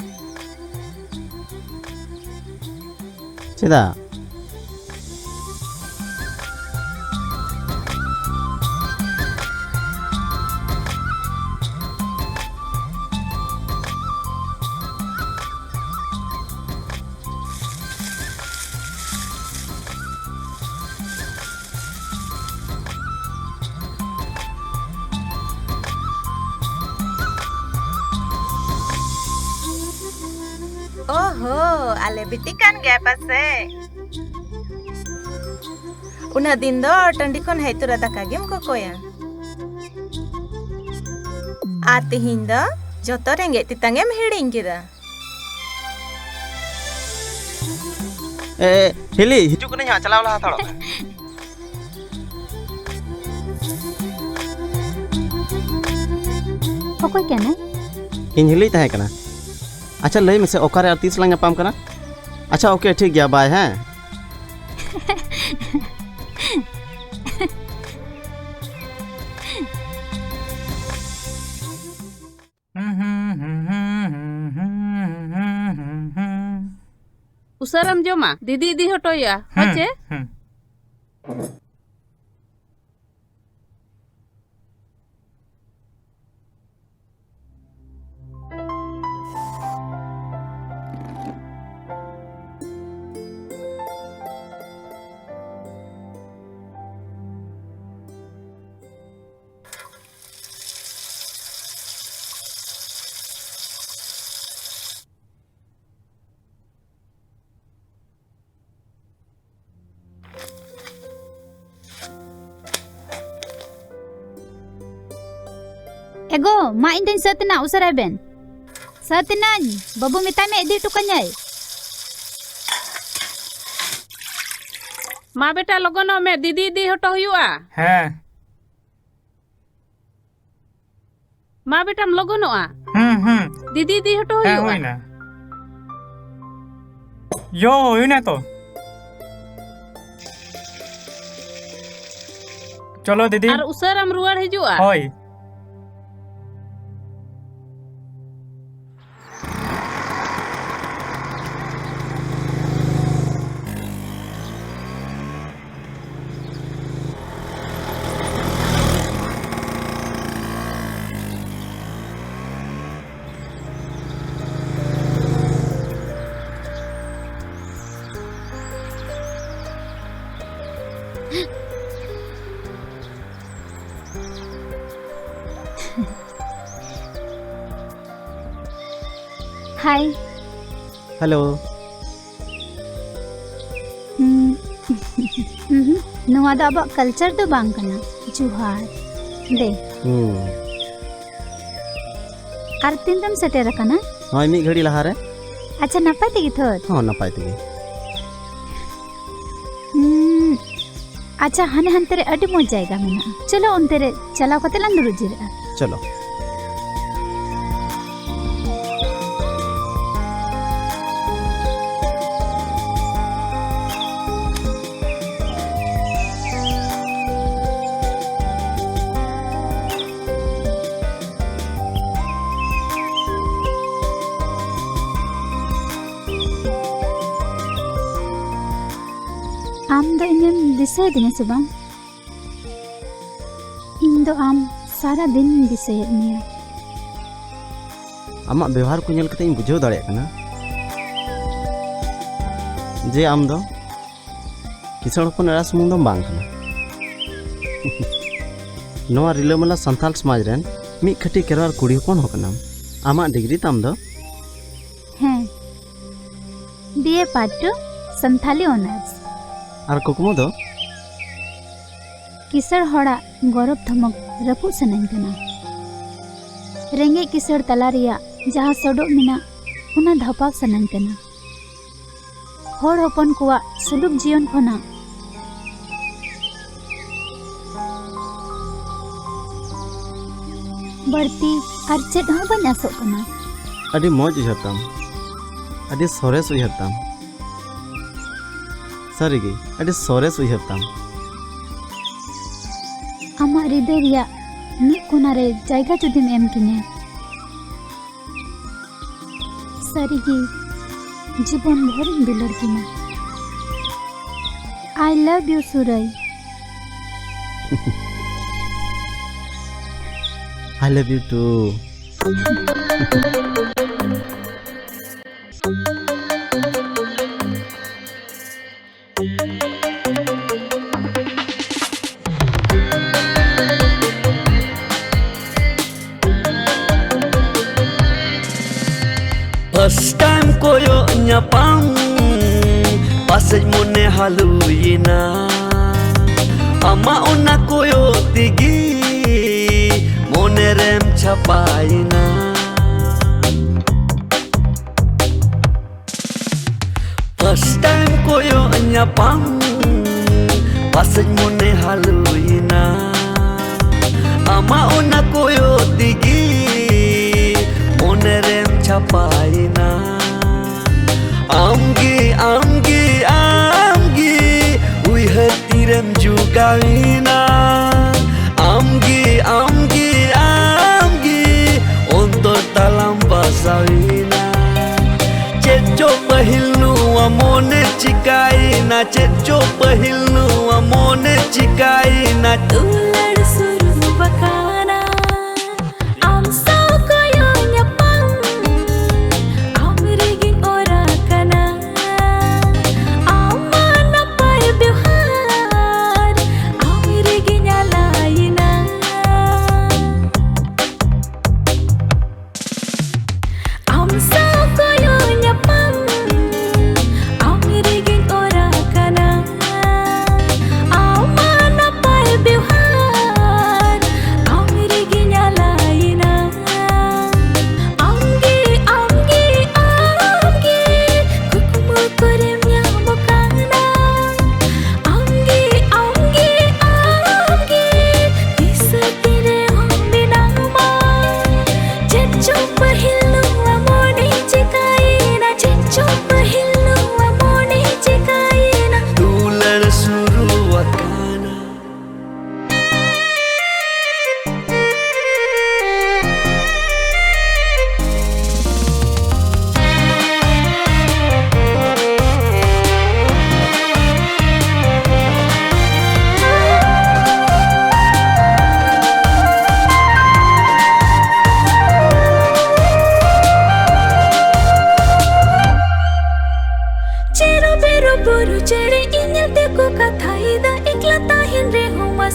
चेदा ओहो आले बिटी कान गया पासे उना दिन दो टंडी कोन है तुरा दाका गेम को कोया आते हिंदा जोतो रेंगे तितंगे हिड़िंग किदा ए हिली हिजू कने यहाँ चलाव लहा थाड़ो ओको क्या ना इन हिली तहे कना अच्छा लई में से ओकारे और 30 लांग पाम कना अच्छा ओके ठीक गया बाय हैं उसाराम जोमा दीदी इदी हटोया होचे एगो मा इन दिन सतना उसराय बेन सतना बाबू मिता में इदी टुकanyai मा बेटा लगनो में दीदी दी हटो हुआ हाँ मा बेटा हम लगनोआ दीदी दी हटो हाँ हुआ हुई ना यो हुई ना तो चलो दीदी और उसरम रुआर हिजुआ होय हाय हेलो नुआ दा अब कल्चर तो बांग कना जुहार दे आर तीन दम सेटेर कना हाँ मी घड़ी लहा रे अच्छा नपाय तेगी थोर हाँ नपाय तेगी अच्छा हाने हंते रे अडी मोज जाएगा मेना चलो उनते रे चलाव कते लन दुरु जिरा चलो आम दो इन्हें दिसे दिने से बांग इन दो आम सारा दिन दिसे निया आमा व्यवहार को नेल कते बुझाव दाड़े कना जे आम दो किसान हपन एरा सुमुंग दम बांग कना नवा रिलामला संथाल समाज रेन मी खटी केरवार कुड़ी हपन हो कना आमा डिग्री ताम दो हैं बीए पार्ट 2 संथाली ऑनर्स आर कुकमो दो किसर हड़ा गौरव धमक रपु सनन कना रेंगे किसर तलारिया जहाँ सडो मिना उना धपाव सनन कना होड़ हपन कुआ सुलुक जीवन खना बढ़ती आर चेद हो बन आसो कना अडी मौज उहरताम अडी सोरेस उहरताम सारिगी अडी सोरेस उहरताम आमा हृदय रिया मिद कोना रे जायगा जुदिम एम किने सारिगी जीवन भर दुलर किना आई लव यू सुरई I love you too First time koyo nyapang pasaj mone haluyina ama ona koyo tigi mone rem chapaina First time koyo nyapang pasaj mone haluyina ama ona koyo tigi mone rem chapaina amgi amgi amgi ui hatirem jugawina amgi amgi amgi ontor talam basawina checho pahil nu amone chikaina checho pahil nu amone chikaina tulad suru bakana am sa koyo nyapang amrigi ora kana amana pai bihar amrigi nyalaina am sa koyo nyapang amrigi ora kana amana pai bihar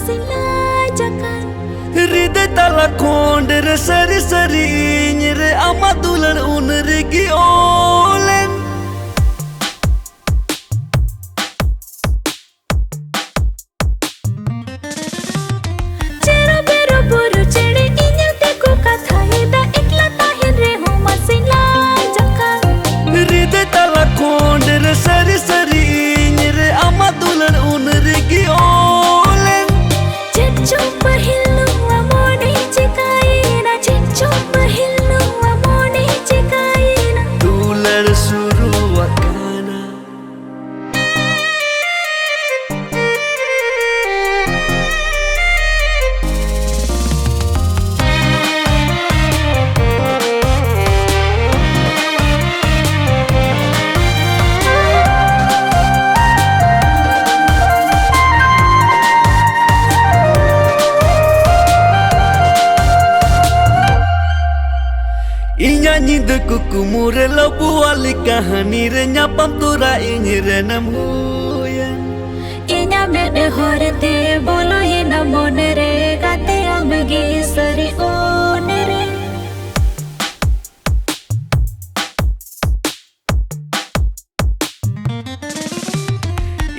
masinai jakan Hृदय तला खोंड रे सरी सरी रे आमा दुलन उन रिगी ओलेन Cero bero buru cere inyal teku kathai da ikla tahin re ho masinai jakan हृदय तला खोंड रे सरी सरी रे आमा दुलन उन रिगी ओलेन Cicu pahilnu amone cikaina Cicu pahilnu amone cikaina दुलन सुरु wakana Inya nyinda kukumu re labu wali kahani re nyapam tura inyi re namhuyan Inya mene horte bolo ye na monere gate amgi sari onere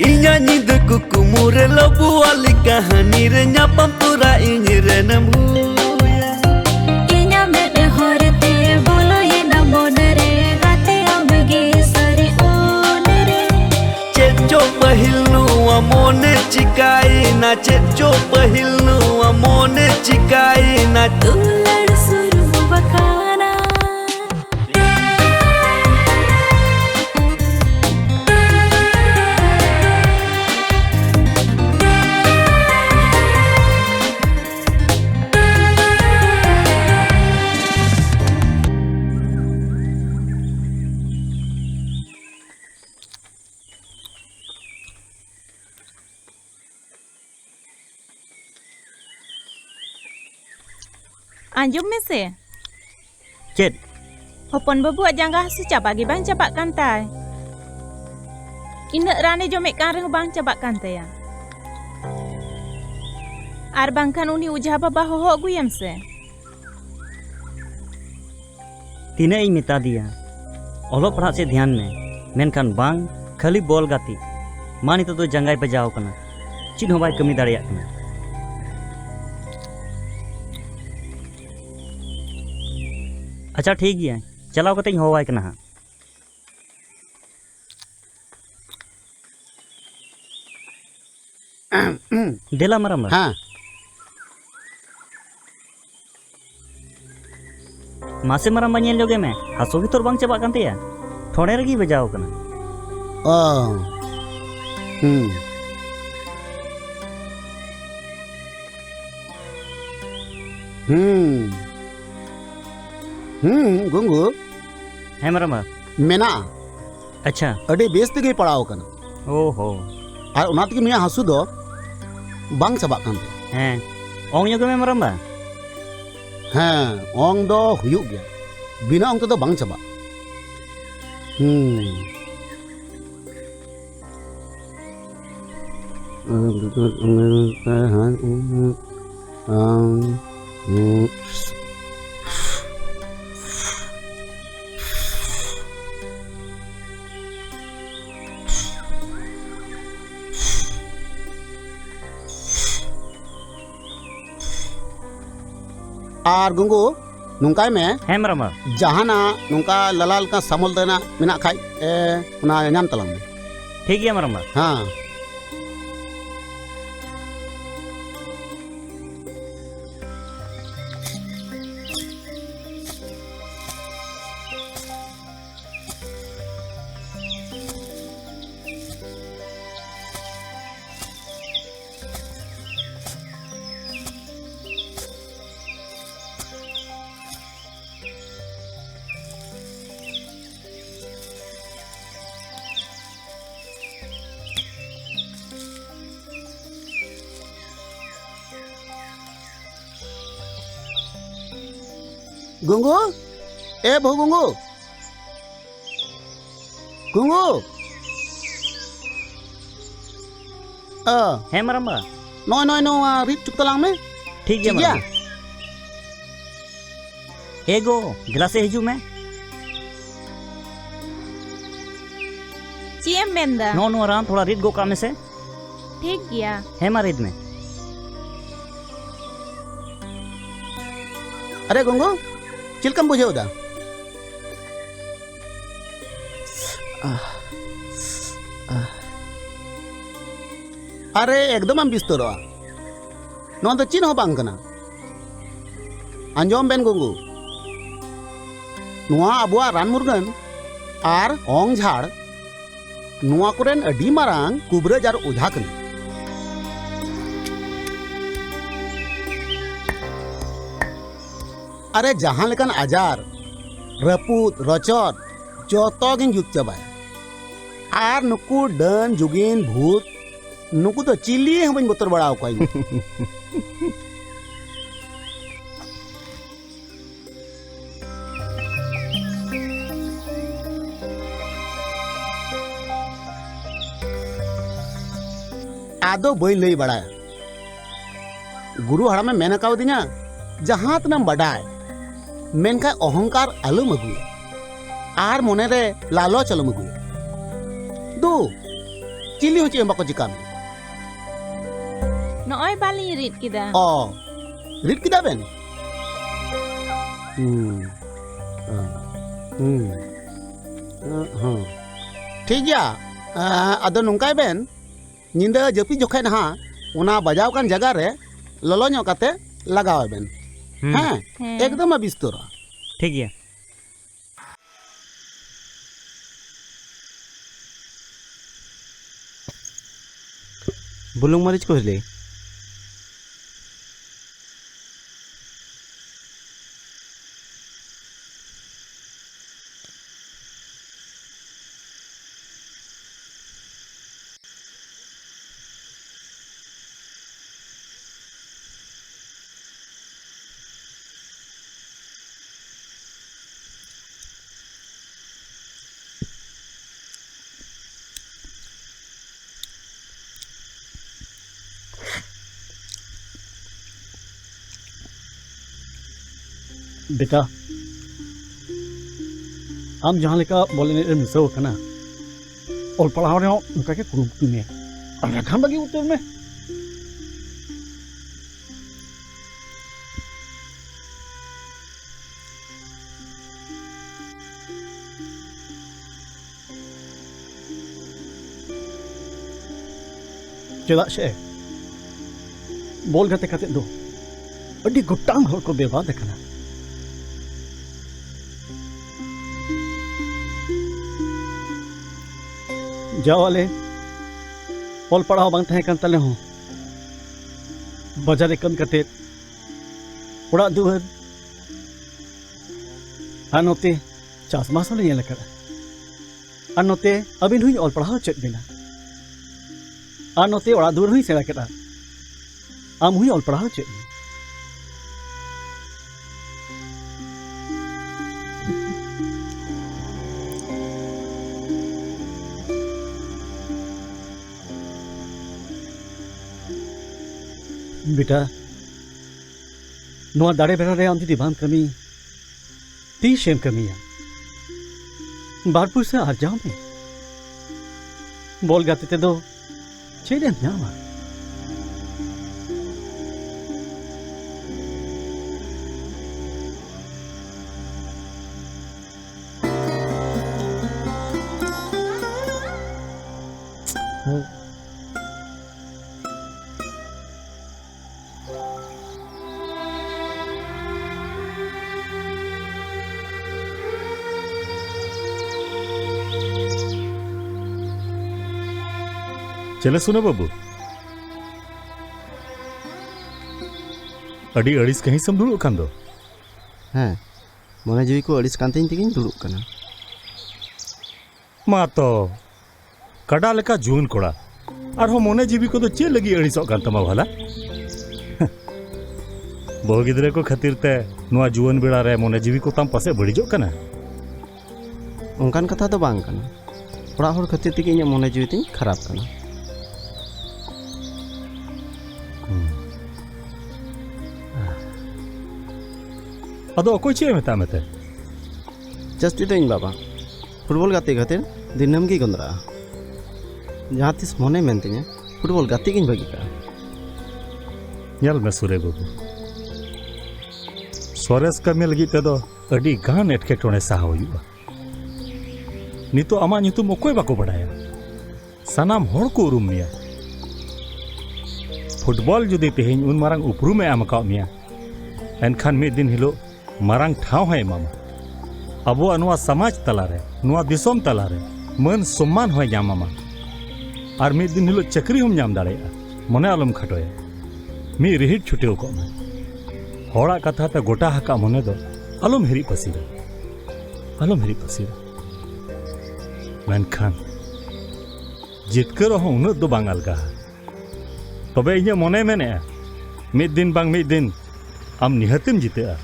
Inya nyinda kukumu re labu wali kahani re nyapam tura inyi re namhuyan Inya mene horte bolo ye na monere gate amgi sari onere Ceco pahilnu amone cikai na ceco pahilnu amone cikai na Tulad suru bakana Anjum mese. Chet. Hopon bebuat jangga hasu capak gi bang capak kantai. Ina rane jomek kareng bang capak kantai ya. Ar bangkan uni ujah baba hoho guyam se. तीने ᱤᱧ ᱢᱮᱛᱟ ᱫᱤᱭᱟ ᱚᱞᱚᱜ ᱯᱟᱲᱦᱟᱜ ᱥᱮᱫ ᱫᱷᱮᱭᱟᱱ ᱢᱮ ᱢᱮᱱᱠᱷᱟᱱ ᱵᱟᱝ ᱠᱷᱟᱹᱞᱤ ᱵᱚᱞ ᱜᱟᱛᱮ ᱢᱟ ᱱᱤᱛᱚᱜ ᱫᱚ ᱡᱟᱸᱜᱟᱭ ᱵᱟᱡᱟᱣ ᱠᱟᱱᱟ ᱪᱮᱫ ᱦᱚᱸ ᱵᱟᱭ ᱠᱟᱹᱢᱤ ᱫᱟᱲᱮᱭᱟᱜ ᱠᱟᱱᱟ ᱟᱪᱪᱷᱟ ᱴᱷᱤᱠ ᱜᱮᱭᱟ ᱪᱟᱞᱟᱣ ᱠᱟᱛᱮᱧ ᱦᱚᱦᱚᱣᱟᱭ ᱠᱟᱱᱟ ᱦᱟᱸᱜ ᱫᱮᱞᱟ ᱢᱟᱨᱟᱢᱵᱟ ᱦᱮᱸ मासे मारा बा लोगे में हासो भी तोर बांग चाबाक कान तया ठोड़े रगी बजाओ कना ओ गुंगू है मारा मेना अच्छा अड़ी बेस तेगे पड़ाव कना ओहो और उना तके नुया हासु दो बांग चाबाक कान ते हैं ओंग योगे में मारा हाँ ओंग दो हुयुग गया बिना ओंग तो बांग चाबा आर गुंगू नुंकाय में हैं मरमा जहाना नुंका ललाल का समल देना मिना खाई उना नाम तलंग ठीक है मरमा हाँ गुंगू ए बहु गुंगू गुंगू है मरम्बा नोआ रीड चुक तलांग में ठीक गया एगो गिलास से हिजू में चीएम मेंदा नो राम थोड़ा रीड गो काम में से ठीक गया है मा रीड में अरे गंगो चिलकम बुझे उदा अरे एकदम हम बिस्तरो नो तो चिन्ह बांग कना अंजोम बेन गंगू नुआ अबुआ रान मुर्गन आर ओंग झाड़ नुआ कोरेन अडी मारांग कुबरेज आर ओझा कना अरे जहां लेकन आजार रपूत रचर जोतो गिन जुत चाबाय आर नुकु डन जुगिन भूत नुकु तो चिली हम बन बोतर बड़ा कोई आदो बई लई बड़ा गुरु हड़ा में मेना काव दिना जहां तनम बड़ाय मेनका अहंकार आलम अगुए आर मोने रे लालच आलम अगुए दो चिली हो चेम बाको चिका में नॉय बाली रीड किदा ओ रीड किदा बेन ठीक गया अदो नुंकाय बेन निंदा जपी जोखे ना उना बजाव कान जगह रे ललो ᱧᱚᱜ काते लगाव बेन हाँ एकदम बिस्तरा ठीक है बुलुंग मरीच को ले बेटा आम जहाँ लेका बोले मिसो कना और पढ़ाओ रहे हो उनका के कुरुमुक्ति में और रखा बगी उत्तर में चला से बोल गते कते दो अड्डी गुट्टाम हर को बेवा देखना जावाले ऑल पढ़ाओ बांग तहे तले हो बाजार कम कते उड़ा दुहर अनोते चास मास ले लकर अनोते अबिन हुई ऑल पढ़ाओ चेक बिना अनोते उड़ा दुहर हुई सेड़ा करा आम हुई ऑल पढ़ाओ चेक बेटा नोआ दाड़े बेरा रे आम जुदी बाम कमी ती शेम कमिया बारपुर से आरजाओ में बोल गाते ते दो चेदे न्यामा चले सुनो बाबू अड़ी अड़िस कहीं सम दुड़ुक कान दो हाँ मोने जीवी को अड़िस कांते तेगिन दुड़ुक कना मा तो कड़ा लेका जून कोड़ा और हो मोने जीवी को तो चे लगी अड़िसो कान तमा भला बहु गिदरे को खातिर ते नुआ जुवन बेड़ा रे मोने जीवी को ताम पासे बड़िजो कना उनकान कथा तो बांग कना ओड़ा होर खातिर तेगे इᱧ मोने जीवी तिन खराब कना अदो अकोय चे मेता मेते जस्ती तो इन बाबा फुटबॉल गाते खातिर दिनम गी गंदरा जहाँ तीस मने मेनतिnya फुटबॉल गाते गिन बगी का ᱧᱮᱞ ᱢᱮ ᱥᱩᱨᱮ ᱵᱟᱹᱵᱩ ᱥᱚᱨᱮᱥ ᱠᱟᱹᱢᱤ ᱞᱟᱹᱜᱤᱫ ᱛᱮᱫᱚ ᱟᱹᱰᱤ ᱜᱟᱱ ᱮᱴᱠᱮᱴᱚᱬᱮ ᱥᱟᱦᱟᱣ ᱦᱩᱭᱩᱜᱼᱟ ᱱᱤᱛᱚᱜ ᱟᱢᱟᱜ ᱧᱩᱛᱩᱢ ᱚᱠᱚᱭ ᱵᱟᱠᱚ ᱵᱟᱰᱟᱭᱟ ᱥᱟᱱᱟᱢ ᱦᱚᱲ ᱠᱚ ᱩᱨᱩᱢ ᱢᱮᱭᱟ ᱯᱷᱩᱴᱵᱚᱞ ᱡᱩᱫᱤ ᱛᱮᱦᱮᱧ ᱩᱱ ᱢᱟᱨᱟᱝ ᱩᱯᱨᱩᱢᱮ ᱮᱢ ᱟᱠᱟᱫ ᱢᱮᱭᱟ ᱮᱱᱠᱷᱟᱱ ᱢᱤᱫ ᱫᱤᱱ ᱦᱤᱞᱳᱜ ᱢᱟᱨᱟᱝ ᱴᱷᱟᱶ ᱦᱚᱸᱭ ᱮᱢᱟᱢᱟ ᱟᱵᱚᱣᱟᱜ ᱱᱚᱣᱟ ᱥᱚᱢᱟᱡᱽ ᱛᱟᱞᱟᱨᱮ ᱱᱚᱣᱟ ᱫᱤᱥᱚᱢ ᱛᱟᱞᱟᱨᱮ ᱢᱟᱹᱱ ᱥᱚᱢᱢᱟᱱ ᱦᱚᱸᱭ ᱧᱟᱢᱟᱢᱟ ᱟᱨ ᱢᱤᱫ ᱫᱤᱱ ᱦᱤᱞᱳᱜ ᱪᱟᱹᱠᱨᱤ ᱦᱚᱸᱢ ᱧᱟᱢ ᱫᱟᱲᱮᱭᱟᱜᱼᱟ ᱢᱚᱱᱮ ᱟᱞᱚᱢ ᱠᱷᱟᱴᱚᱭᱟ ᱢᱤᱫ ᱨᱤᱦᱤᱴ ᱪᱷᱩᱴᱟᱹᱣ ᱠᱚᱜ ᱢᱮ ᱦᱚᱲᱟᱜ ᱠᱟᱛᱷᱟ ᱛᱮ ᱜᱚᱴᱟ ᱦᱟᱠᱟ ᱢᱚᱱᱮ ᱫᱚ ᱟᱞᱚᱢ ᱦᱤᱨᱤᱡ ᱯᱟᱹᱥᱤᱨᱟ ᱟᱞᱚᱢ ᱦᱤᱨᱤᱡ ᱯᱟᱹᱥᱤᱨᱟ ᱢᱮᱱᱠᱷᱟᱱ ᱡᱤᱛᱠᱟᱹᱨ ᱦᱚᱸ ᱩᱱᱟᱹᱜ ᱫᱚ ᱵᱟᱝ ᱟᱞᱜᱟᱼᱟ ᱛᱚᱵᱮ ᱤᱧᱟᱹᱜ ᱢᱚᱱᱮ ᱢᱮᱱᱮᱜᱼᱟ ᱢᱤᱫ ᱫᱤᱱ ᱵᱟᱝ ᱢᱤᱫ ᱫᱤᱱ ᱟᱢ ᱱᱤᱦᱟᱹᱛᱮᱢ ᱡᱤᱛᱟᱹᱜᱼᱟ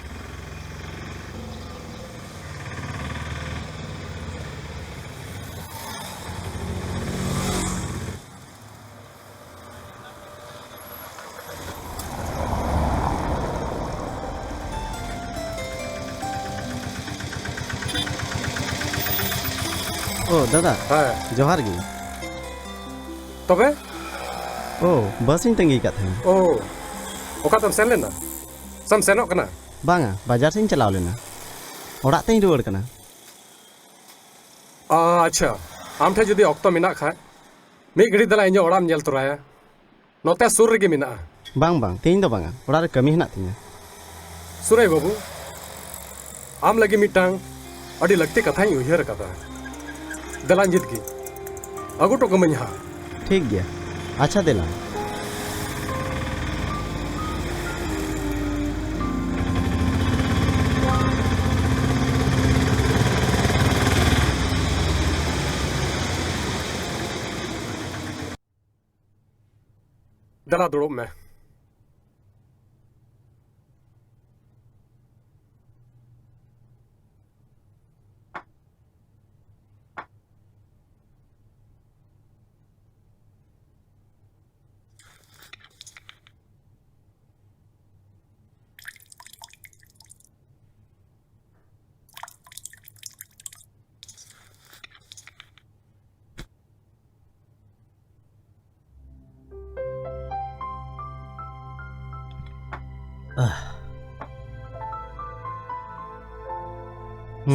ओ दादा जोहार गी तबे ओ बस इन तंगी का थे ओ ओका तम सेन लेना सम सेनोक कना बांगा बाजार से चलाव लेना ओड़ा तें रुवाड़ कना अच्छा आम ठे जुदी ऑक्तो मिना खा मी घड़ी दला इᱧ ओड़ाम नेल तोराया नोते सुर रेगे मिना बांग बांग तें दो बांगा ओड़ा रे कमी हना तिnya सुरे बाबू आम लगी मिटांग अडी लगती कथाई उहियर कदा दलान जित की अगु टोको मኝ हा ठीक गया अच्छा दिला दला दुड़ुब में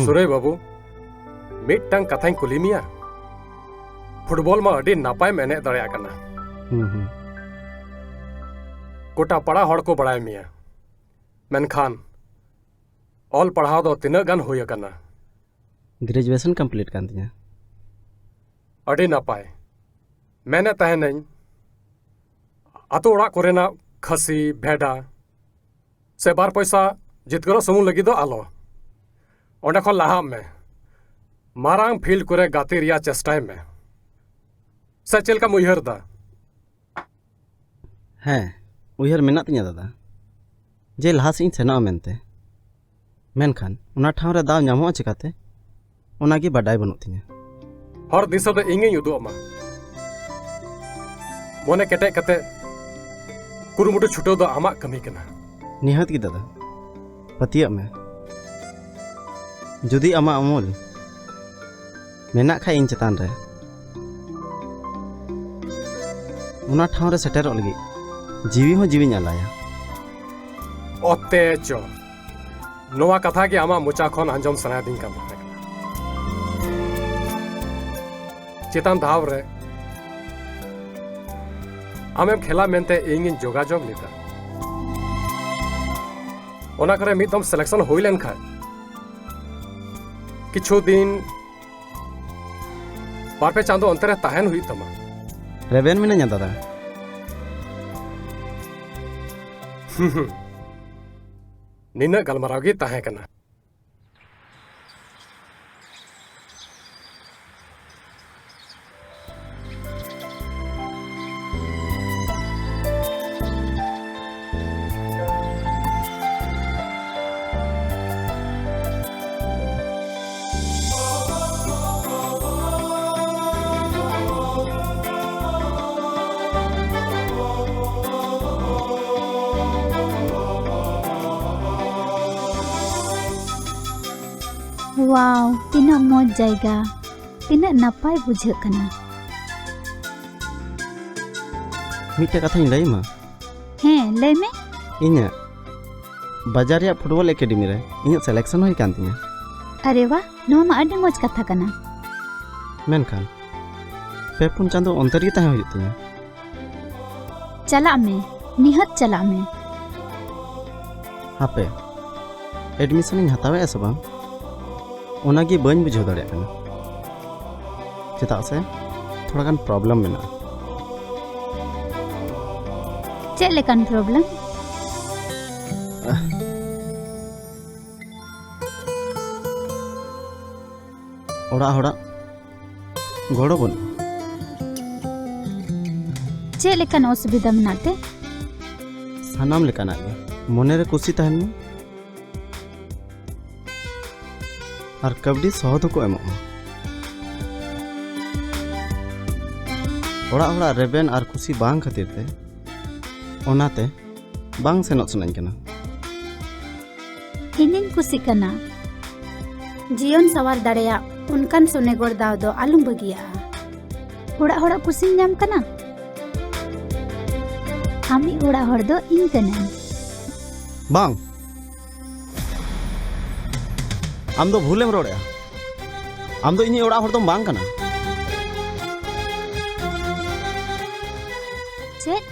सुरे बाबू मिटटांग कथाई कुली मिया फुटबॉल मा अडी नापाय मेने दड़या कना गोटा पड़ा हड़ को बड़ाय मिया मेनखान ऑल पढ़ाव दो तिना गान होय कना ग्रेजुएशन कंप्लीट कान तिया अडी नापाय मैंने तहे नहीं आतो ओड़ा कोरेना खसी भेड़ा से बार पैसा जितगरो समूह लगी दो आलो ओंडे खन लाहा में मारांग फील्ड करे गाते रिया चेष्टाय में से चेलका मुहर दा हैं उहर मेना तिया दादा जे लहा से सेना मेनते मेनखान उना ठाव रे दाव नामो चिकाते उनागी बाडाय बनु तिया हर दिसो दो इंगे युदो अमा मोने केटे कते कुरुमुटु छुटो दो आमा कमी कना निहत की दादा पतिया में जुदी आमा अमोल मेना खा इन चेतान रे उना ठाव रे सेटेरो लगी जीवी हो जीवी नालाया ओते चो नोवा कथा के आमा मुचा खन अंजम सना दिन का चेतान धाव रे आमेम खेला मेनते इंगिन जोगाजोग लेता ओना करे मिदम सिलेक्शन होई लेन खा किछु दिन बारपे चांदो अंतरे ताहन हुई तमा रेबेन मिना दादा निना गलमरागी ताहे कना वाव तीना मौज जायगा तीना नपाय बुझे कना मिट्टे कथा लई मा हैं लय में इन्या बाजार या फुटबॉल एकेडमी रे इन्या सिलेक्शन होई कान तिया अरे वाह नो मा अडी मौज कथा कना मेनखान पे पुन चांदो अंतर गी ताहे होई तिया चला में निहत चला में हापे एडमिशन इन हतावे ऐसा बांग ओनागी बन बुझो दाड़े कना चेता से थोड़ा गान प्रॉब्लम मेना चेक लेकान प्रॉब्लम ओड़ा होड़ा गोड़ो बन चेक लेकान असुविधा मनाते सानाम लेकाना गे मोने रे कुसी तहन में और कबड्डी सहद को एमो ओड़ा ओड़ा रेबेन और कुसी बांग खातिर ते ओनाते बांग सेनोत सनाኝ कना इनिन कुसी कना जीवन सवार दड़ेया उनकान सुने गोड़ दाव दो आलूम बगिया ओड़ा ओड़ा कुसी नाम कना आमी ओड़ा हर दो इन कना बांग आम दो भूलेम रोड़े आम दो इनी ओड़ा हर दो बांग कना चेक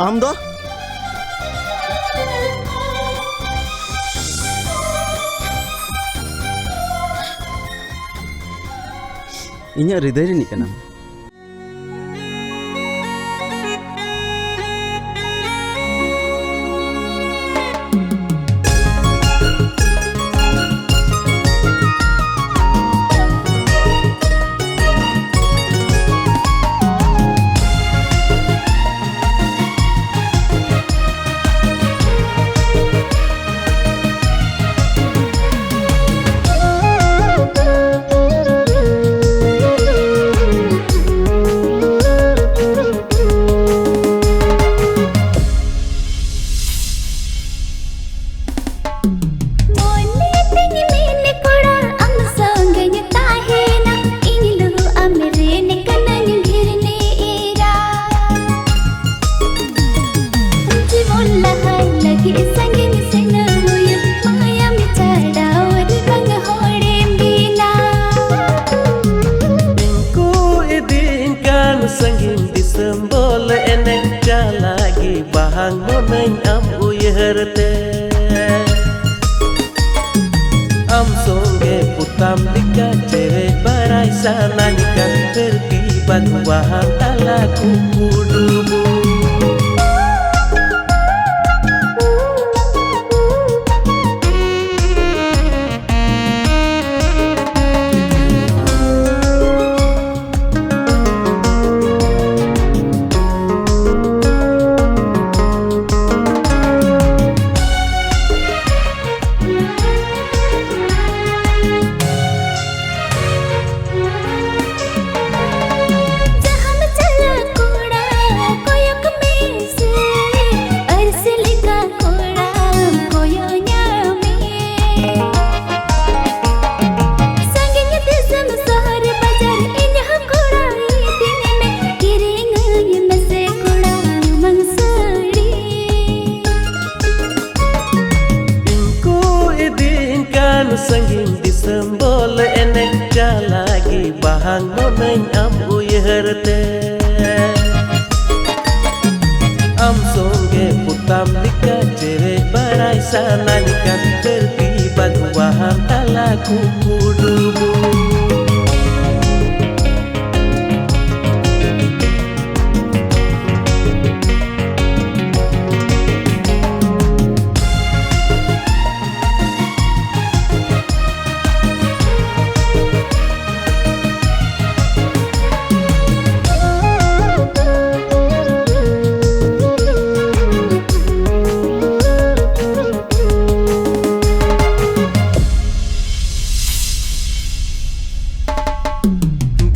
आम दो इन्या हृदय रे निकना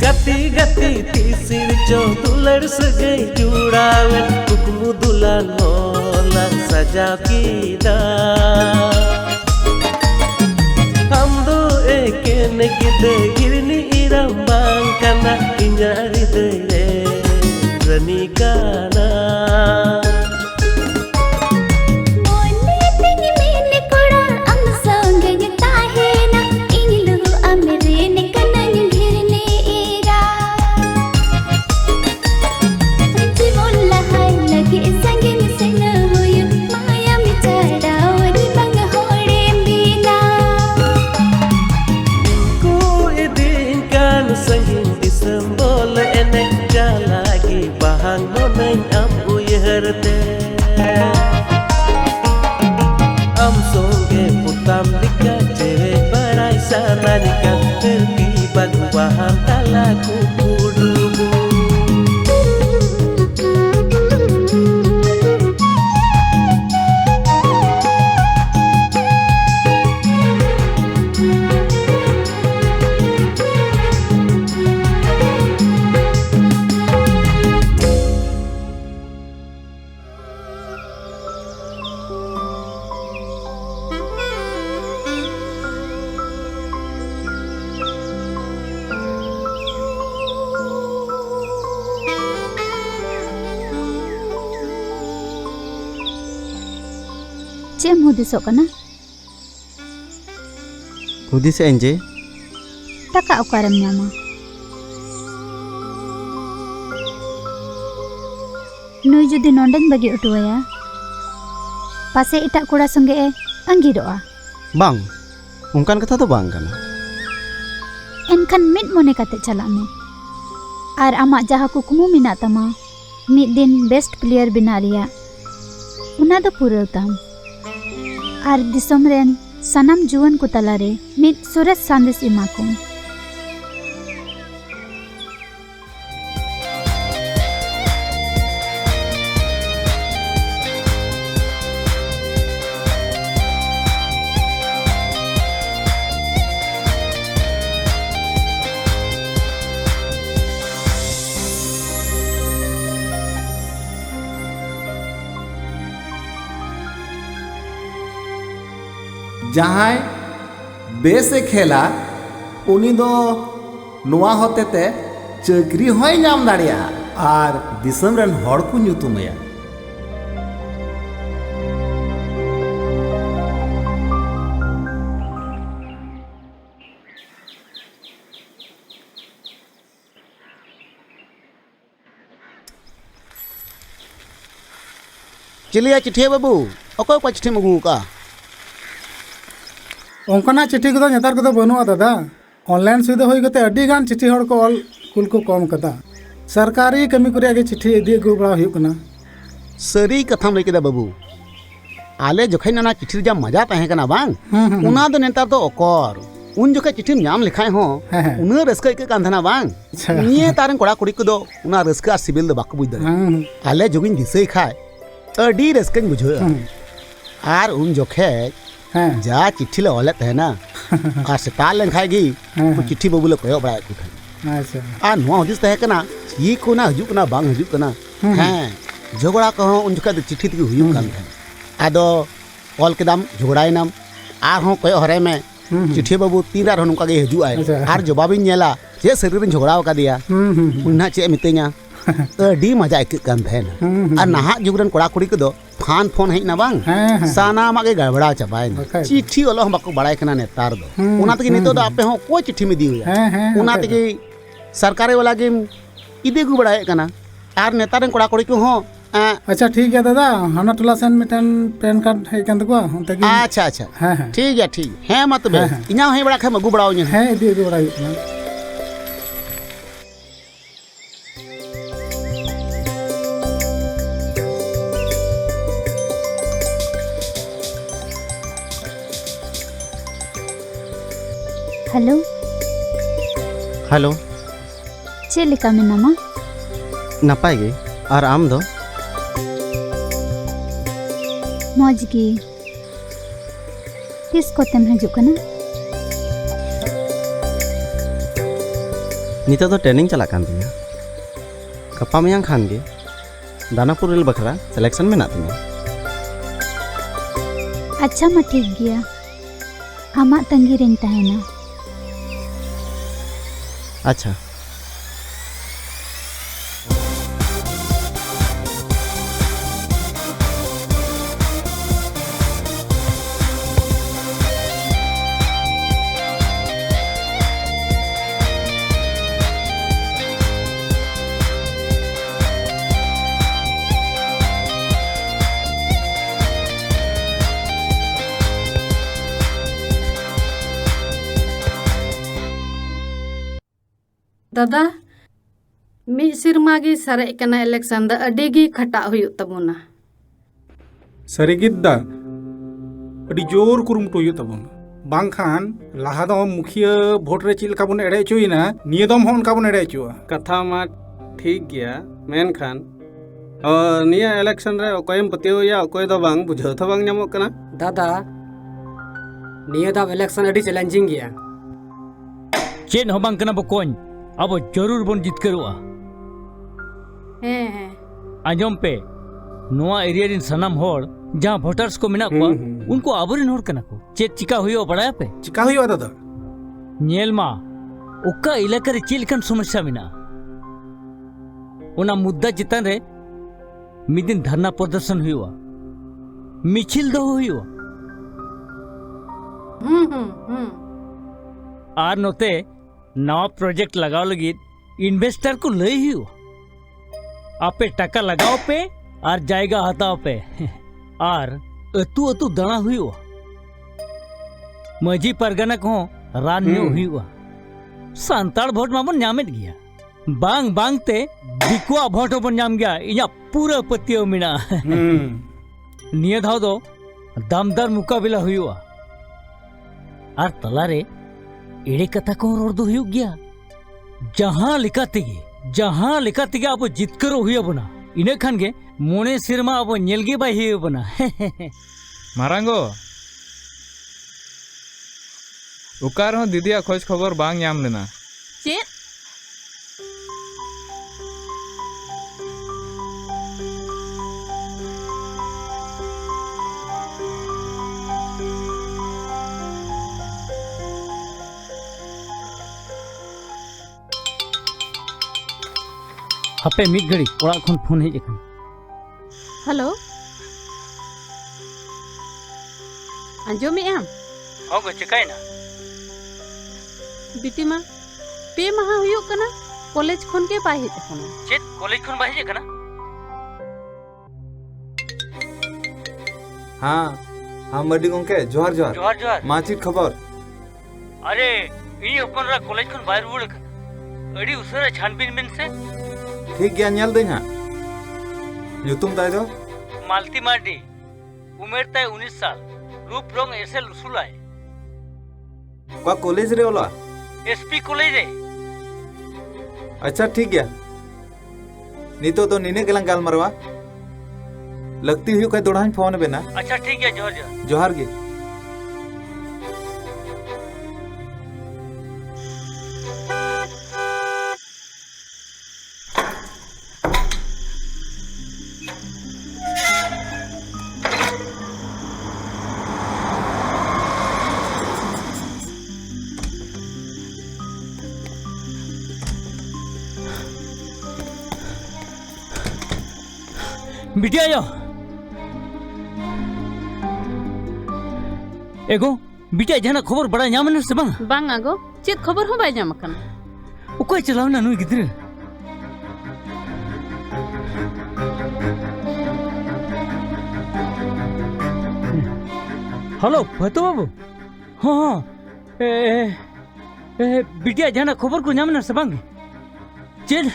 गति गति तीसर चो दुलड़ सगई जुड़ावे कुकमु दुलान होला सजा कीदा हम दो एके नगिदे गिरनी इरम बांकना इन्यारी दे रनी काना am songe putam lika cewe barai sana nikah tertiba bahan talaku kudubu ᱪᱮᱫ ᱮᱢ ᱦᱩᱫᱤᱥᱚᱜ ᱠᱟᱱᱟ? ᱦᱩᱫᱤᱥᱮᱜ ᱟᱹᱧ ᱡᱮ ᱴᱟᱠᱟ ᱚᱠᱟᱨᱮᱢ ᱧᱟᱢᱟ? ᱱᱩᱭ ᱡᱩᱫᱤ ᱱᱚᱸᱰᱮᱧ ᱵᱟᱹᱜᱤ ᱚᱴᱚᱣᱟᱭᱟ ᱯᱟᱥᱮ ᱮᱴᱟᱜ ᱠᱚᱲᱟ ᱥᱚᱸᱜᱮ ᱮ ᱟᱸᱜᱤᱨᱚᱜᱼᱟ᱾ ᱵᱟᱝ, ᱚᱱᱠᱟᱱ ᱠᱟᱛᱷᱟ ᱫᱚ ᱵᱟᱝ ᱠᱟᱱᱟ। ᱮᱱᱠᱷᱟᱱ ᱢᱤᱫ ᱢᱚᱱᱮ ᱠᱟᱛᱮ ᱪᱟᱞᱟᱜ ᱢᱮ ᱟᱨ ᱟᱢᱟᱜ ᱡᱟᱦᱟᱸ ᱠᱩᱠᱢᱩ ᱢᱮᱱᱟᱜ ᱛᱟᱢᱟ ᱢᱤᱫ ᱫᱤᱱ ᱵᱮᱥᱴ ᱯᱞᱮᱭᱟᱨ ᱵᱮᱱᱟᱣ ᱨᱮᱭᱟᱜ ᱚᱱᱟ ᱫᱚ ᱯᱩᱨᱟᱹᱣ ᱛᱟᱢ ᱟᱨ ᱫᱤᱥᱚᱢ ᱨᱮᱱ ᱥᱟᱱᱟᱢ ᱡᱩᱣᱟᱹᱱ ᱠᱚ ᱛᱟᱞᱟᱨᱮ ᱢᱤᱫ ᱥᱚᱨᱮᱥ ᱥᱟᱸᱫᱮᱥ ᱮᱢᱟ ᱠᱚᱢ। जहां बेसे खेला उनी दो नुआ होते ते चाकरी होय नाम दाड़िया और दिसम रन हड़ को ᱧᱩᱛᱩᱢᱮᱭᱟ। चिलिया चिट्ठी बाबू अकोय को चिट्ठी मगू का ओंकना चिट्ठी को नेतार को बनुआ दादा ऑनलाइन सुविधा होई गते अड्डी गान चिट्ठी हड़ को ऑल कुल को कम कदा सरकारी कमी करे आगे चिट्ठी इदी गु बड़ा हुई कना सरी कथाम लई केदा बाबू आले जखै ना चिट्ठी जा मजा तहे कना बांग उना दो नेतार दो ओकर उन जखै चिट्ठी नाम लिखाय हो उना रस्का के कांधना बांग निये तारन कोड़ा कुड़ी को दो उना रस्का सिविल दो बाक बुझ दे आले जोगिन दिसै खाय अडी रस्कन बुझो आर उन जखै जा चिट्ठी ले ओले है ना आ सेताल लेन खाएगी तो चिट्ठी बाबू ले कोयो बड़ा को अच्छा आ नो हदिस तहे कना ये को ना हजू कना बांग हजू कना हैं झगड़ा को उन जका चिट्ठी तक हुयु कान है आदो ऑल के दाम झगड़ाय नाम आर हो कोयो हरे में चिट्ठी बाबू तीन रार नुका गे हजू आय आर जवाब नेला जे शरीर झगड़ाव का दिया उन्ना चे मितेኛ अडी मजा आइक कान थे ना नहा जुगरन कोड़ा कुड़ी को दो फान फोन है ना बांग साना मागे गड़बड़ा चबाय चिट्ठी ओलो हम बाको बड़ाय कना नेतार दो उना तक नितो दो आपे हो कोई चिट्ठी में दी हुआ उना तक सरकारी वाला गेम इदे गु बड़ाय कना आर नेतार कोड़ा कुड़ी को हो अच्छा ठीक है दादा हना टोला सेन मिटन पैन कार्ड है कान तको उनते अच्छा अच्छा ठीक है मत बे इना है बड़ा ख मगु बड़ाओ है इदे गु बड़ाय कना हेलो हेलो चे लेका मेनामा नपाय गे और आम दो मौज गे किस को तेम हजू कना नितो तो ट्रेनिंग चला कान तिया गप्पा मयां खान गे दानापुर रेल बखरा सिलेक्शन में ना तिया अच्छा मा ठीक गया आमा तंगी रेंग तहेना अच्छा दादा मी सिरमा गी सारे कना इलेक्शन दा अडी गी खटा हुयु तबुना सरिगिद्दा अडी जोर कुरुमुटु हुयु तबुन बांखान लाहा दो मुखिया भोट रे चिल काबुन एड़े चुइना निये दम होन काबुन एड़े चुआ कथा मा ठीक गया मेन खान निया इलेक्शन रे ओकयम पतियो या ओकय दो बांग बुझाव तो बांग ᱧᱟᱢᱚᱜ कना दादा निया दा इलेक्शन अडी चैलेंजिंग गया चेन हो बांग कना बकोन अब जरूर बन जितकरुआ आजम पे नोआ एरिया रिन सनाम होड़ जहां वोटर्स को मिना को उनको आबरिन होड़ कना को चेत चिका हुयो बड़ाया पे चिका हुयो दादा नेल मा उक्का इलाका रे चिलकन समस्या मिना उना मुद्दा चितन रे मिदिन धरना प्रदर्शन हुआ मिचिल दो हुआ आर नोते नवा प्रोजेक्ट लगाओ लगी इन्वेस्टर को लई हुआ आपे टका लगाओ पे और जाएगा हताओ पे और अतु अतु दाना हुआ मजी परगना को रान हुआ सांताड़ वोट मामन नामित गया बांग बांग ते दिकुआ वोट बन नाम गया इया पूरा पतियो मिना निये धाव दो दमदार मुकाबला हुआ और तलारे एड़े कथा को रोड दो हुई गया जहां लिखा तेगे अब जितकरो हुई बना इने खान गे मोने सिरमा अब नेलगे बाय हुई बना मारांगो उकार हो दीदिया खोज खबर बांग नाम लेना चेत हपे मिद घड़ी ओड़ा खन फोन हेज अकन हेलो अंजोमी आम होगो चिकायना बिटी मा पे महा हुयो कना कॉलेज खन के बाय हेज अकन चेत कॉलेज खन बाय हेज अकना हाँ मडी गोंके जोहार जोहार जोहार जोहार माचित खबर अरे इ अपन रा कॉलेज खन बाय रुड़ अकन अड़ी उसरा छानबीन बिन से ठीक गया नेल दें हाँ युतुम ताय दो मालती मार्डी उमेर ताय 19 साल रूप रंग एसएल उसुलाय का कॉलेज रे ओला एसपी कॉलेज रे अच्छा ठीक गया नितो तो निने गेलां गाल मरवा लगती हुई कई दोड़ान फोन बेना अच्छा ठीक है जोहर जोहर जोहर गे बिटिया जाओ एगो बिटिया जाना खबर बड़ा नाम ने से बांग बांग आगो चेत खबर हो बाय नाम कन ओकय चलाव ना नुई गिद्र हेलो फतो बाबू हां बिटिया जाना खबर को नाम ने से बांग चेत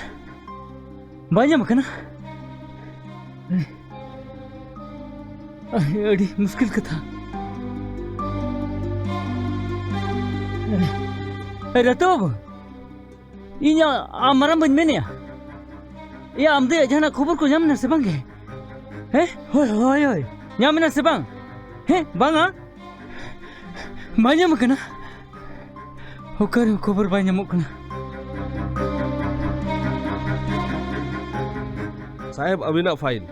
बाय नाम कन अड़ी मुश्किल कथा रतो इन्या आमरम बन में या आमदे जाना खबर को नाम ने से बांग है होय होय होय नाम ने से बांग है बांगा बाय नाम कना ओकर खबर बाय नाम कना साहेब अबिना फाइल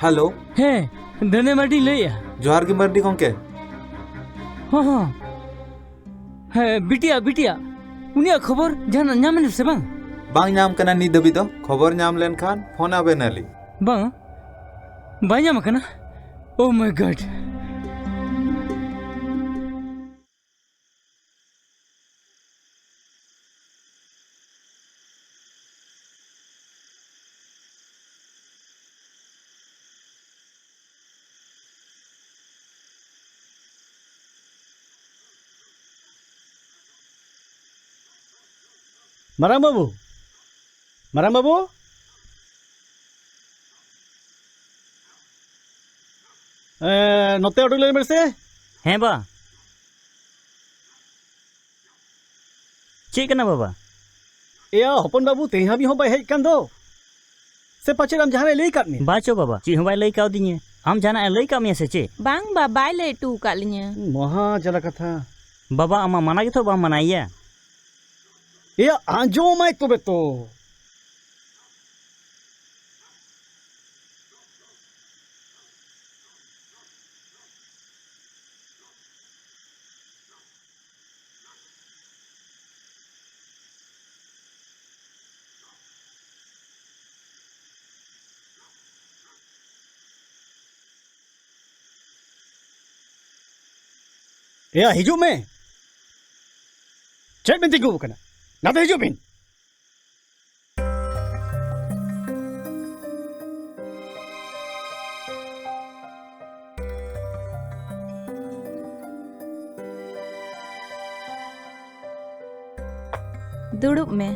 हेलो हे धने मार्डी लैया जोहार की मर्डी गोंके हाँ हाँ हे बिटिया बिटिया उनिया खबर जान ᱧᱟᱢᱮᱱᱟ ᱥᱮ ᱵᱟᱝ बांग नाम कना नी दबी दो खबर नाम लेन खान फोन आबे नाली ᱵᱟᱝ ᱵᱟᱭ ᱧᱟᱢ ᱟᱠᱟᱱᱟ ᱳ ᱢᱟᱭ God Marang babu, marang babu. नोते उडुक ले मेरे से हैं बा चेक करना बाबा या हपन बाबू तेहा भी हो बाय हेज कान दो से पचे हम जहां लई काट में बाचो बाबा ची हो बाय लई काव दिए हम जाना लई का में से चे बांग बा बाय ले टू कालिया महा जला कथा बाबा अमा मना के तो बा मनाइया या आंजो माय तो बेतो या हिजू में चेक में दिगू कना ना तो हिजू बिन दुड़ुब में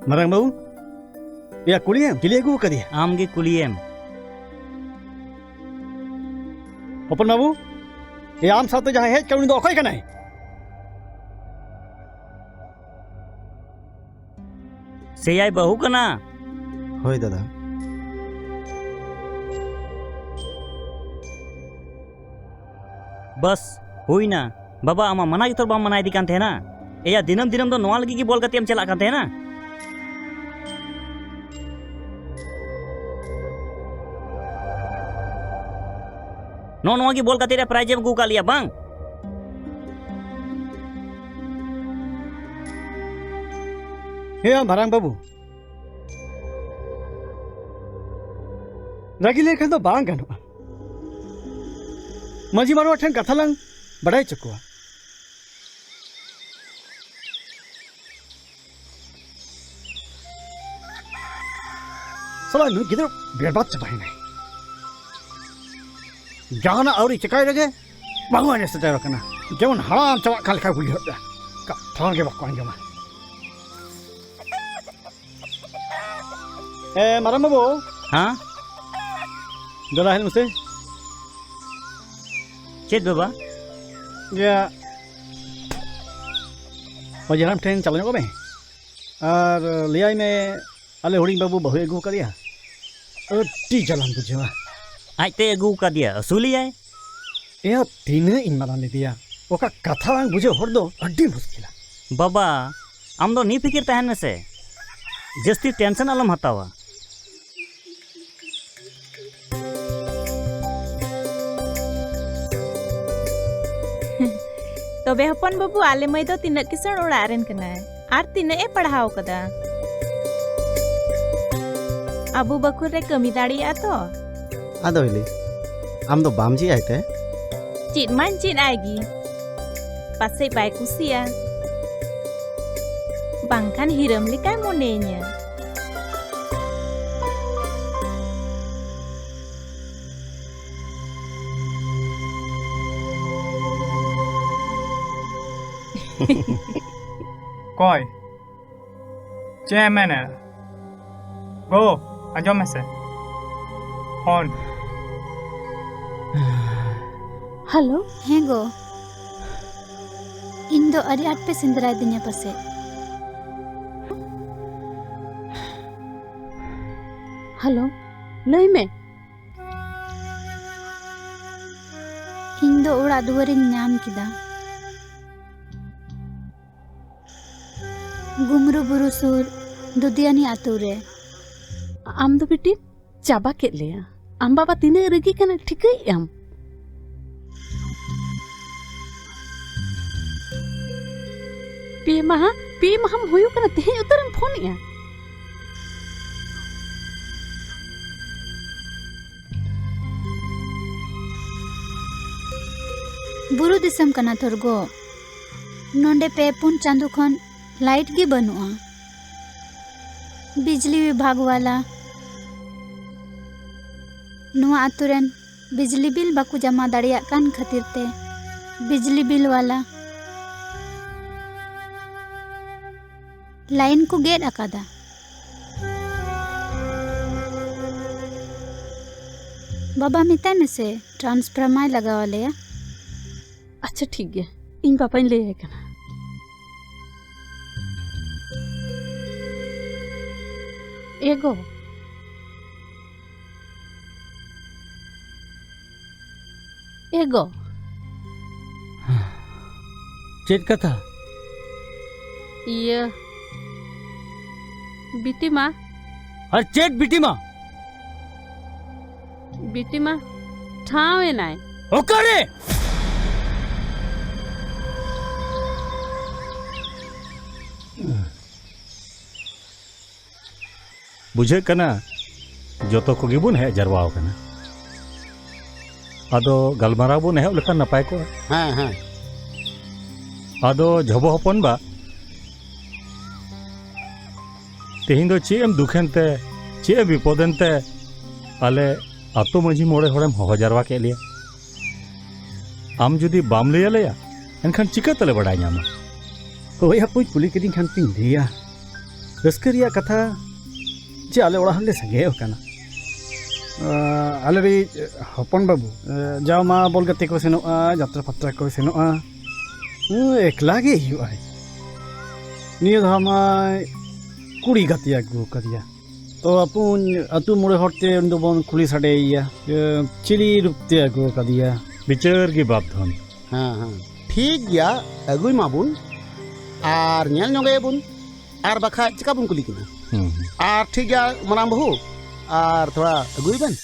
मरंग बाबू या कुलियम चिलिया गु कदिया आम गे कुलियम ओपन बाबू ये आम साथ जहां है कउनी दो अखय कनाय सेयाय बहू कना होय दादा बस हुई ना बाबा आमा मना के तो बा मनाई दी कान थे ना या दिनम दिनम तो नोआ लगी की बोल कते हम चला कान थे ना नोआ की बोल कते रे प्राइज में गु का लिया बांग हे मरंग बाबू रगी लेखन तो बांग गनो मजी मारो ठन कथा लंग बड़ाई चुकुआ सला नु गिदर बेरबाद चबाई नहीं जाना औरी चकाई लगे भगवान ने सजा रखना जेवन हराम चवा काल का बुझ होता का थान के बकवान जमा ए मरम बाबू हां दला है मुझसे चेत बाबा या मजराम ट्रेन चलने को में और लियाई में अले हुडिंग बाबू बहु एगु करिया टी जलन बुझवा आते एगु का दिया असुली है या तीन इन माना ले दिया ओका कथा बांग बुझे हर दो अड्डी मुश्किला बाबा आम दो नी फिकिर तहन में से जस्ती टेंशन अलम हतावा तबे हपन बाबू आले मई दो तीन किसण ओड़ा रेन कना आर तीन ए पढ़ाओ कदा अबू बकुर रे कमी दाड़िया तो आदो हिली आम दो बामजी आइते चीट मान चीट आएगी पासे बाय कुसिया बांखान हिरम लिकाय मोनेnya कोई चे मैंने गो अंजम में से फोन हेलो हैं गो ᱤᱧ ᱫᱚ ᱟᱹᱰᱤ ᱟᱸᱴ ᱯᱮ ᱥᱮᱸᱫᱽᱨᱟᱭ ᱫᱤᱧᱟ ᱯᱟᱥᱮ। हेलो लई में ᱤᱧ ᱫᱚ ᱚᱲᱟᱜ ᱫᱩᱣᱟᱹᱨᱤᱧ ᱧᱟᱢ ᱠᱮᱫᱟ। गुमरू बुरु सुर दुधियानी आतु रे। आम दो बेटी चाबा के लिया आम बाबा तीने रगी कना ठिकई आम पी महा हुयु कना तेहे उतरन फोन या बुरु दिसम कना थोरगो नोंडे पे पुन चांदू खन लाइट गी बनुआ बिजली विभाग वाला नुआ आतुरेन बिजली बिल बाकू जमा दाड़िया कान खातिर ते बिजली बिल वाला लाइन को गेट अकादा। बाबा मिताय में से ट्रांसफार्मर लगावा लेया। अच्छा ठीक है इन पापा ले आए कना एगो एगो चेत कथा ये बीटी माँ और चेत बीटी माँ ठावे नाय ओकरे बुझे कना जोतो को गिबुन है जरवाओ कना आदो गलमारा बुन है लेखा नपाय को हाँ हाँ आदो झबो हपन बा तेहिं दो चेम दुखेनते चे विपदनते आले आतो मझी मोड़े होड़ेम हो जरवा के लिया आम जुदी बाम ले लेया एनखान चिका तले बड़ाय नामा ओय हपुई कुली किदिन खान पिन दिया रस्करिया कथा जे आले ओड़ा हले संगे होकना आले रे हपन बाबू जाओ मा बोल गते को सेनोआ यात्रा पत्रा को सेनोआ एकला गे हियो आय नियो धामा कुड़ी गतिया गु करिया तो अपुन अतु मोड़े हटते उन्दो बन खुली सडेया चिली रुपते गु कदिया बिचार की बात धन हाँ हाँ ठीक गया अगुई माबुन आर नेल नोगे बुन आर बखा चिका बुन कुली किना आर ठीक गया मनाम बहु आर थोड़ा अगुई बन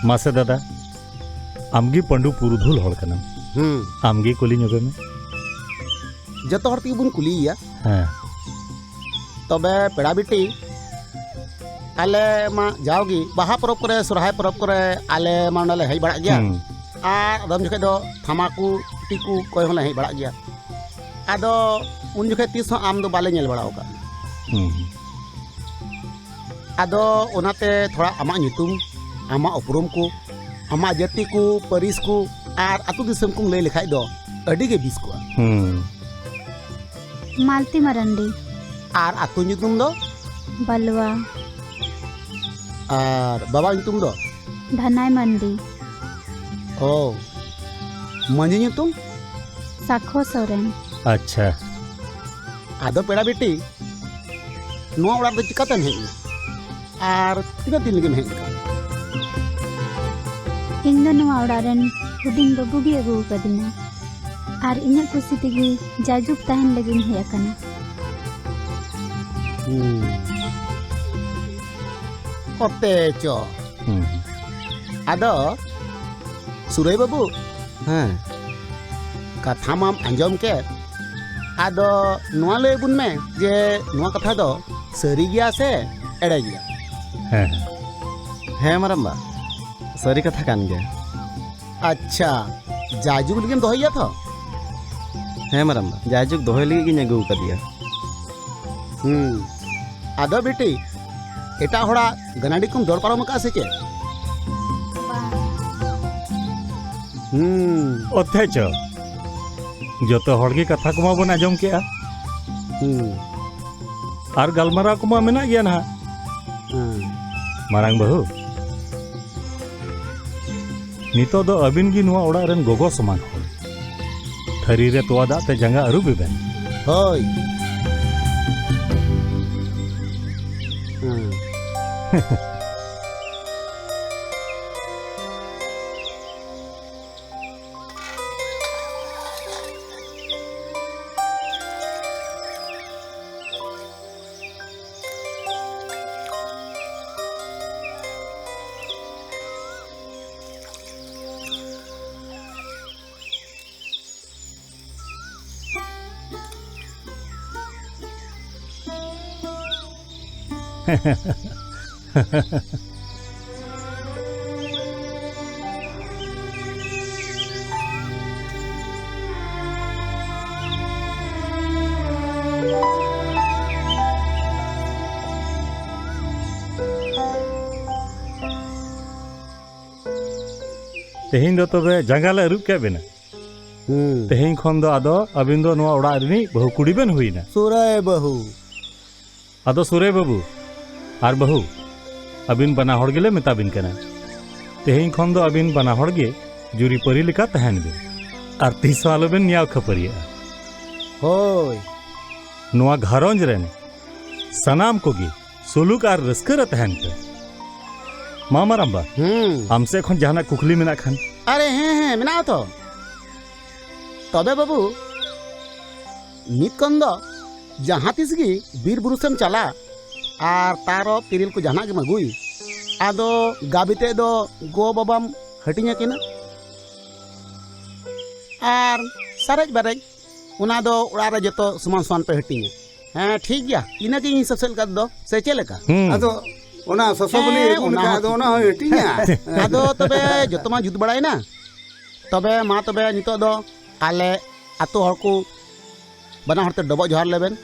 मासे दादा आमगी पंडु पुरुधुल होड़ कना आमगी कुली नोगे में जतो हर ती बुन कुलिया हाँ तबे पेड़ा बिटी आले मा जाओगी बाहा परब करे सुरहाय परब करे आले मा नले हेई बड़ा गया आर दम जखे दो थमाकू टिकू कोय होले हेई बड़ा गया आदो उन जखे तीस आम दो बाले नेल बड़ा होगा आदो ओनाते थोड़ा आमा nyutum आमा उपरुम को आमा जाति को परिस को आर अतु दिसम को ले लिखाई दो अडी के बिस को मालती मरंडी आर अतु nyutum दो बलवा आर बाबा nyutum दो धनाय मंडी ओ मंजी nyutum साखो सोरेन अच्छा आदो पेड़ा बेटी नोआ उड़ा दो चिकातन है आर तिना दिन लगे में ᱤᱧ ᱫᱚ ᱱᱚᱣᱟ ᱚᱲᱟᱜ ᱨᱮᱱ ᱦᱩᱰᱤᱧ ᱵᱟᱹᱵᱩ ᱜᱮ ᱟᱹᱜᱩ ᱟᱠᱟᱫᱤᱧᱟ ᱟᱨ ᱤᱧᱟᱹᱜ ᱠᱩᱥᱤ ᱛᱮᱜᱮ ᱡᱟᱭᱡᱩᱜᱽ ᱛᱟᱦᱮᱱ ᱞᱟᱹᱜᱤᱫ ᱦᱮᱡ ᱟᱠᱟᱱᱟ ᱚᱛᱮ ᱪᱚ ᱟᱫᱚ ᱥᱩᱨᱟᱹᱭ ᱵᱟᱹᱵᱩ ᱦᱮᱸ ᱠᱟᱛᱷᱟ ᱢᱟᱢ ᱟᱸᱡᱚᱢ ᱠᱮᱫ ᱟᱫᱚ ᱱᱚᱣᱟ ᱞᱟᱹᱭ ᱵᱩᱱ ᱢᱮ ᱡᱮ ᱱᱚᱣᱟ ᱠᱟᱛᱷᱟ ᱫᱚ ᱥᱟᱹᱨᱤ ᱜᱮᱭᱟ ᱥᱮ ᱮᱲᱮ ᱜᱮᱭᱟ ᱦᱮᱸ ᱦᱮᱸ ᱢᱟᱨᱟᱢᱵᱟ सारी कथा कान गया अच्छा जायजुग लगे दोहैया था है मरम जायजुग दोहे लगे गिन अगू कर दिया आदो बेटी एटा होड़ा गनाडी कुम दौड़ पारो मका से चे अथेच जो हड़गी कथा को बन आजम के और गलमारा को मेना गया ना मारांग बहु नितो दो अबिन गी नुआ ओड़ा रन गोगो समान हो थरी रे तोआ दा ते जंगा अरु बिबेन होय तेहिं दो तबे जंगाले अरुप के बेना तेहिं खन दो आदो अबिन दो नुआ ओड़ा रिनी बहु कुड़ी बेन हुईना सुराय बहु आदो सुरे बाबू और बहु अबिन बना हड़ गेले मेता बिन कना तेहिं खन दो अबिन बना हड़ गे जुरी परी लिका तहन बे और तीस वालो बेन नियाव खपरिया होय नुआ घरंज रेन सनाम कोगी सुलुक और रस्कर तहन पे मामा रंबा हमसे खन जहाना कुकली मेना खान अरे हैं मेना तो तबे बाबू नित कन दो जहाँ तीस गी बीर बुरु सेम चला और तारो तिरिल को जहाना के मगुई आदो गाबिते दो गो बाबाम हटिया किना और सारेज बारेज उना दो उड़ा रे जतो समान समान पे हटिया हाँ ठीक गया इना के इन सबसे कर दो से चले का आदो ओना ससबनी उनका आदो ओना हटिया आदो तबे जतो मा जुत बड़ाई ना तबे मा तबे नितो दो आले आतो हर को बना हरते डबो जोहार लेबेन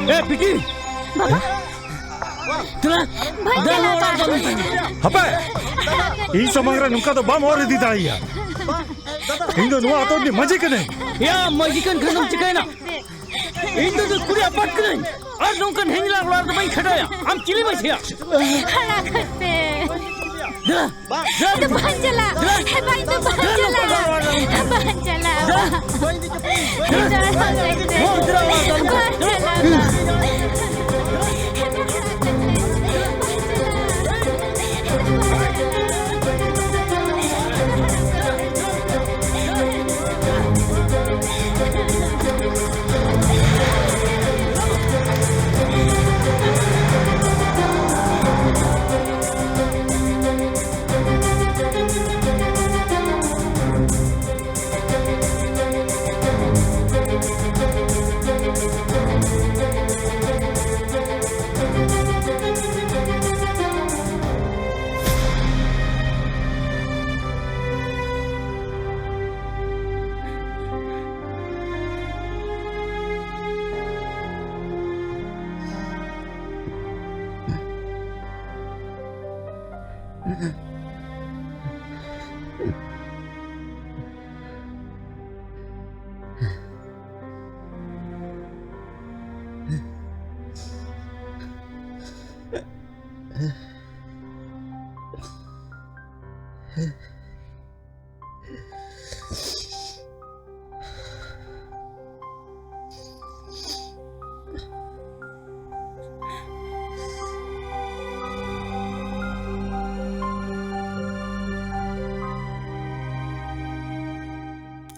ए पिकी चला चला हपे ई समग्र नुका तो बाम और दी दाइया इन दो नुआ तो नि मजे कने या मजे कन खनम चिकाइना इन दो कुड़ी अपाट कने और नोकन हेंगला उड़ा तो भाई खटाया हम चिली में छिया खड़ा करते तो बहन चला है भाई तो बहन चला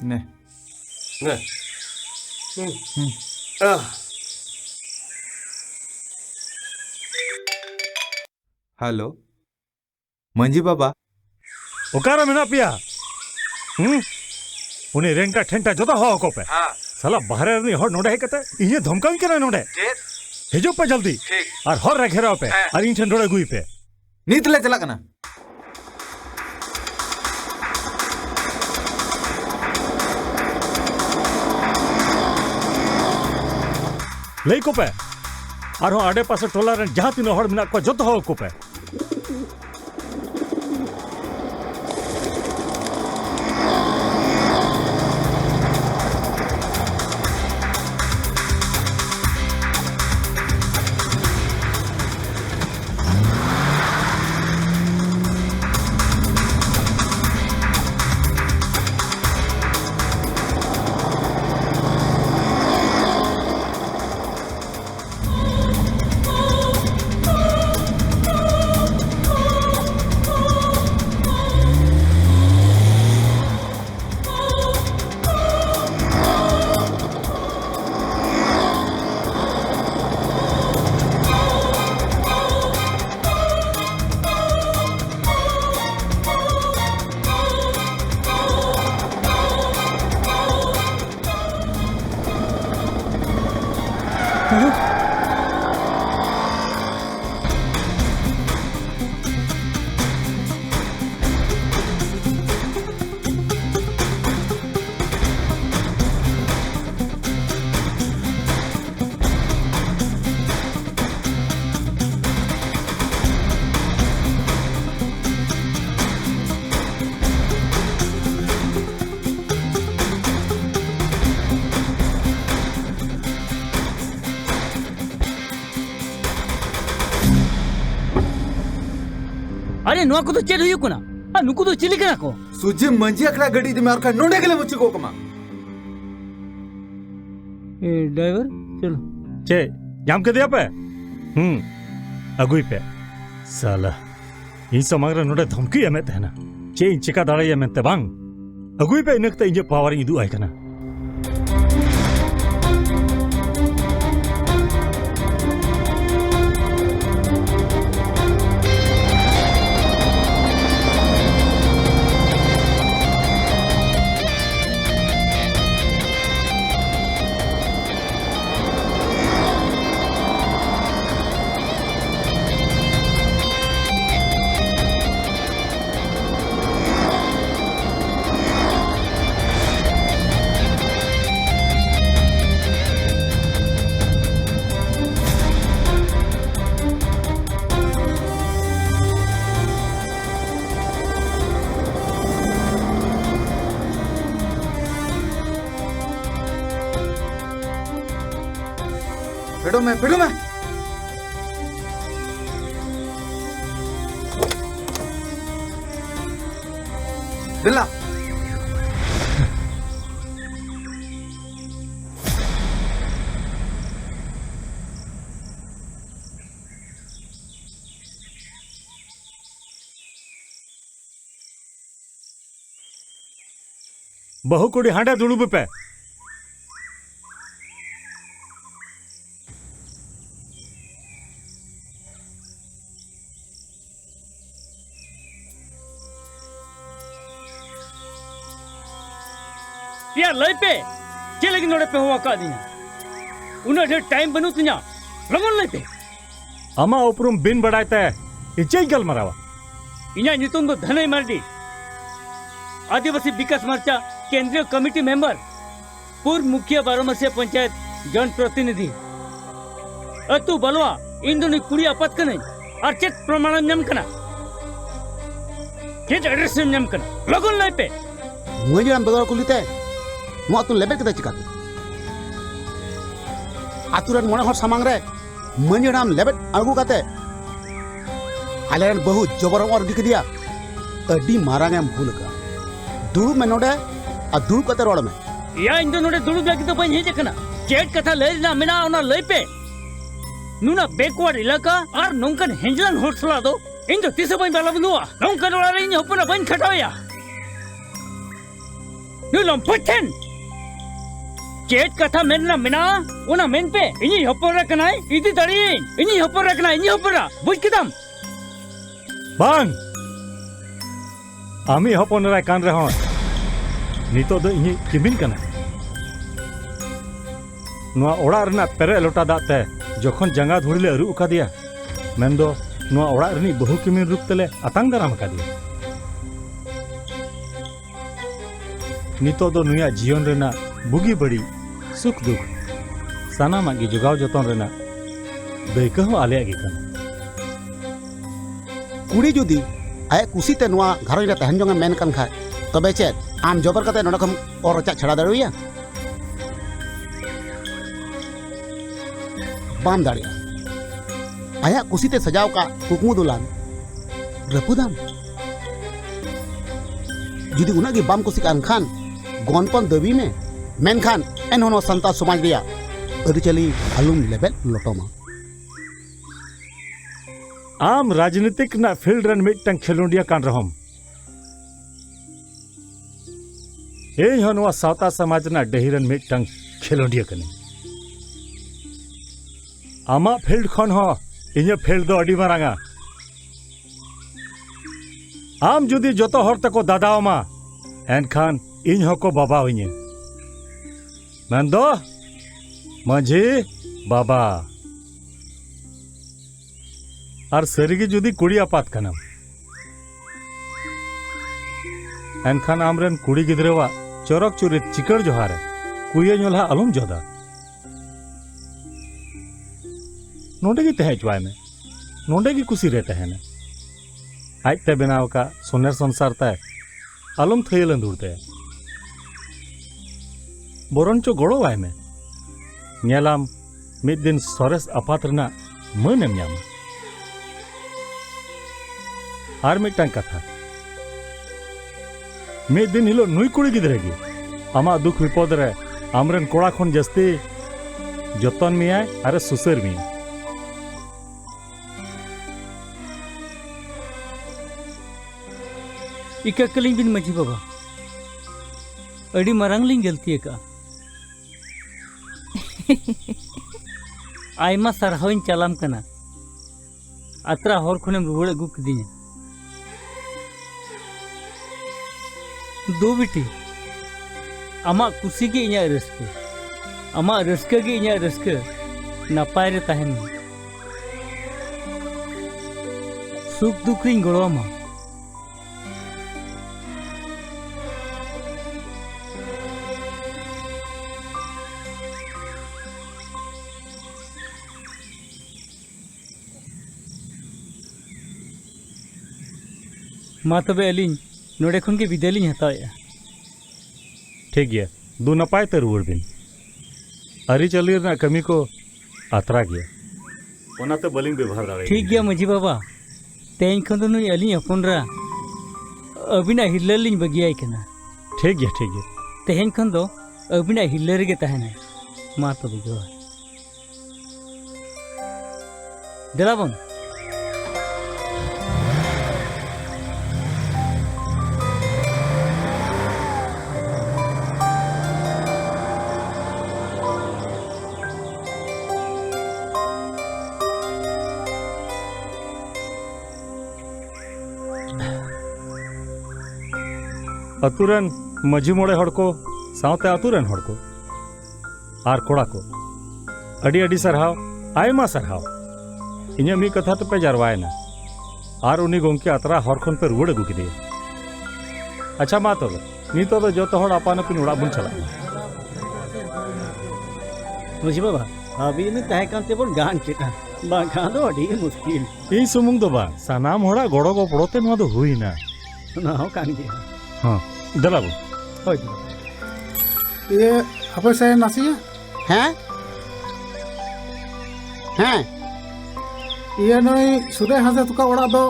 ने ने हेलो मंजी बाबा ओकारा मेना पिया उन्हें रेंटा ठेंटा जोता हो को पे साला बाहर रे हर नोडे कते इने धमकावी केना नोडे हिजो पे जल्दी और हर रे घेराव पे और इन ठन रोड अगुई पे नीत ले चला कना लई को पे और आडे पासे टोला रे जहां तीन हड़ मिना को जतो हो को पे अरे नुआ को तो चेड हुई कुना आ नुकु तो चिली कना को सुजी मंजी अखड़ा गड़ी दे मार का नोडे गेले मुची को कमा ए ड्राइवर चलो चे जाम के दिया पे अगुई पे साला इन समग्र नोडे धमकी एमे तहना चे इन चिका दाड़े एमे ते बांग अगुई पे इनकते इंजे पावर इदु आय कना पेड़ो में बिल्ला बहु कुड़ी हांडा दुड़ुब पे यार लई पे चे लगी नोड़े पे हुआ का दिना उन्हें ढेर टाइम बनू तुझा लगन लई पे अमा उपरुम बिन बढ़ाते इचे गल मरावा इना नितुम दो धनई मार्डी आदिवासी विकास मोर्चा केंद्रीय कमिटी मेंबर पूर्व मुखिया बारोमसिया पंचायत जन प्रतिनिधि अतु बलवा इन दोनों कुड़ी आपत कने और चेक प्रमाण नम कना चेक एड्रेस नम कना लगन लई पे मुझे हम बगल कुलिते मो तु लेबे कदा चिका आतुरन मोने हर सामांग रे मंजराम लेबे आगु काते आलेन बहु जबर और दिख दिया अडी मारांग एम भूल का दुड़ु में नोडे आ दुड़ु कते रोड में या इन दोनों दुड़ु लगी तो बन हेजे कना चेट कथा ले ना मिना ओना लई पे नुना बैकवर्ड इलाका और नोंकन हेंजलन होटला दो इन जो तीसो बन बाला बनुआ नोंकन वाला इन होपना बन खटावया नुलम पठन चेट कथा मेनना मिना ओना मेन पे इनी हपर रखनाय इदी तड़ीन इनी हपर रखना इनी हपरा बुझ किदम बांग आमी हपन रा कान रे हन नितो दो इनी किमिन कना नुआ ओड़ा रना पेरे लोटा दाते जखन जंगा धुड़ी ले अरुब अकादिया मेनदो नुआ ओड़ा रनी बहु किमिन रूप तेले अतांग दाराम अकादिया नितो दो नुया जीवन रेना बुगी बड़ी सुख दुख सानामा गी जोगाव जतन रेना दायित्व हो आले गी कना कुड़ी जुदी आय कुसीते नुआ घरों रे तहन जोंगे मेन कन खाय तबे चेत आम जबर कते नोडे खम और रचा छड़ा दाड़िया बाम दाड़िया आया कुसीते सजाव का कुकमु दुलान रपुदाम जुदी उना की बाम कुसी कान खान गौनपन दबी में मेन खान एन होनो संता समाज दिया अरिचली आलुम लेबल लोटोमा आम राजनीतिक ना फील्ड रन मिटन खेलोंडिया कान रहम ए हनवा सावता समाज ना डहिरन मिटन खेलोंडिया कने आमा फील्ड खन हो इन्या फील्ड दो अडी मारांगा आम जुदी जतो हर तको दादावमा एनखान इन हको बाबा होइने मेंदो माझी बाबा और सरिगी जुदी कुड़ी आपात कनम एनखान आमरेन कुड़ी गिद्रेवा चोरक चुरित चिकड़ जोहारे कुये नोला अलुम जोदा नोंडे की तहे चवाय में नोंडे की कुसी रे तहने आजते बनाव का सोनेर संसार तय अलुम थेलन दूरते बोरन चो गोड़ो वाय में नेलाम मिद दिन सोरेस आपात रना मनेम न्याम आर मिटन कथा मिद दिन हिलो नुई कुड़ी गिद्रेगी आमा दुख विपद रे आमरेन कोड़ा खन जस्ती जतन मियाय अरे सुसर मिया इका कलिंग बिन मजी बाबा अड़ी मरांग लिंग गलती का आयमा सरहाविन चलाम कना अत्रा हर खुनेम रुवड़ अगू कदिया दो बिटी आमा कुसी के इन्या रस्के आमा रस्के के इन्या रस्के नपाय रे तहन सुख दुख रिंग गड़ो मा मा तबे अलिंग नोडे खुन के विदेलिंग हताया ठीक गया दो नपाय ते रुवड़ बिन अरी चली ना कमी को आतरा गया ओनाते बलिंग व्यवहार दाड़े ठीक गया मजी बाबा तेन खन नुई अलिंग अपनरा अबिना हिल्ललिंग बगियाय कना ठीक गया तेन खन दो अबिना हिल्लर गे तहने मा तबे जो देलाबन अतुरन मजी मोड़े हड़ को सावते अतुरन हड़ को आर कोड़ा को अड़ी अड़ी सरहाव आयमा सरहाव इन्या मी कथा तो पे जारवायना आर उनी गोंके अतरा हर खन पे रुवड़ अगू किदे अच्छा मा तो नीतो तो जतो हड़ आपान पिन उड़ा बुन चला मजी बाबा अभी ने तहे कांते बोल गान चिटा बा गानो अड़ी मुश्किल ई सुमुंग दो बा सनाम होड़ा गोड़ो को पड़ोते नो दो हुई ना ना हो कान गया हाँ दलाबो होय ये आपे से नासिया हैं हैं ये नई सुरे हंसे तुका ओड़ा दो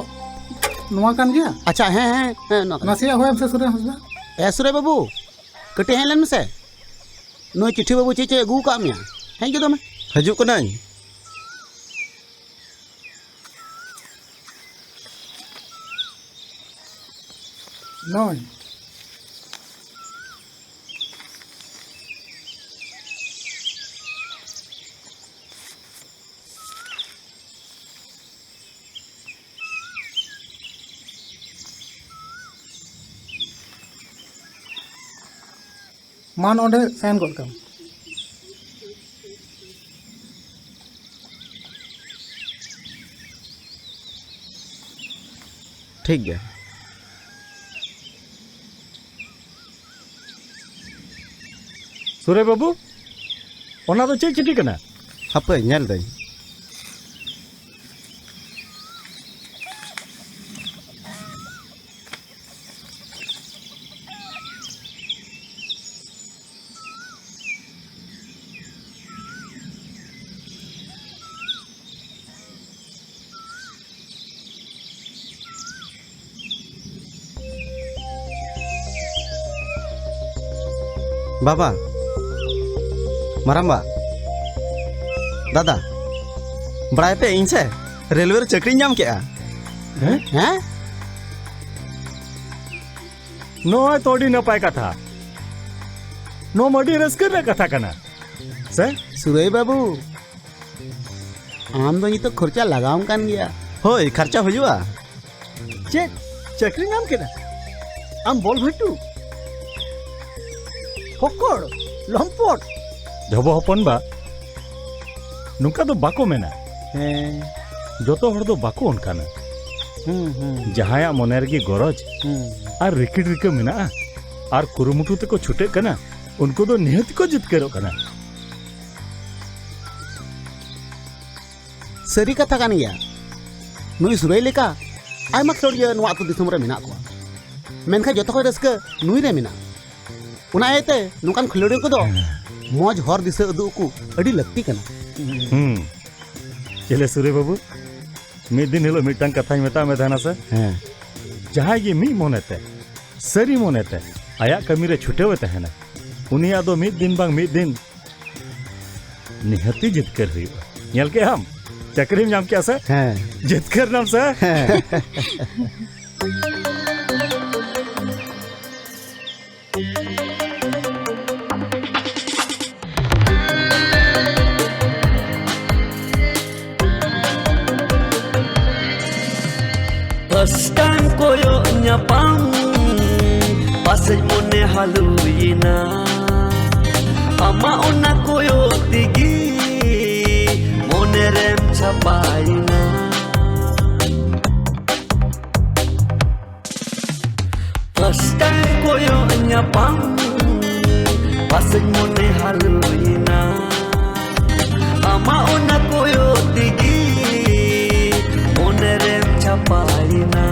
नुआ कान गया अच्छा हैं नासिया होय से सुरे हंसदा ए सुरे बाबू कटे हैं लेन से नोय चिट्ठी बाबू चेचे अगू का मिया हैं जो में हजू को नाई नोय मान ओंडे सेन गोल कम ठीक गया सुरे बाबू ओना तो चेक चिठी कना हापे नेल दई बाबा मरम्बा दादा बड़ाई पे इन से रेलवे चक्री नाम क्या हैं नो तोड़ी नपाय कथा नो मडी रस्कर रे कथा कना से सुरई बाबू आम दो तो खर्चा लगाम कान गया होय खर्चा हुआ चे चक्री नाम केना आम बोल भट्टू होकोड़ लंपोट धबो हपन बा नुका दो बाको मेना जोतो हर दो बाको उनकाना जहाया मोनेर की गरज और रिकिड रिके मेना और कुरुमुटु ते को छुटे कना उनको दो निहत को जितकेरो कना सरी कथा कान गया नुई सुरई लेका आयमा खलोड़िया नुआ तो दिसम रे मेना को मेनखा जोतो को रस्क नुई रे मेना उना एते नुकान खलोड़िया को दो मौज हर दिसे उदु को अड़ी लगती कना चले सुरे बाबू मिद दिन हिलो मिटंग कथा मेता में धाना से जहां ये मी मोनेते सरी मोनेते आया कमी रे छुटे हुए तहना उनिया दो मिद दिन बांग मिद दिन निहती जितकर हुआ नेल के हम चक्री में नाम क्या से जितकर नाम से First time koyo nyapang pasay mo ne haluina ama ona koyo tigi monerem chapaina First time koyo nyapang pasay mo ne haluina ama ona koyo tigi monerem chapaina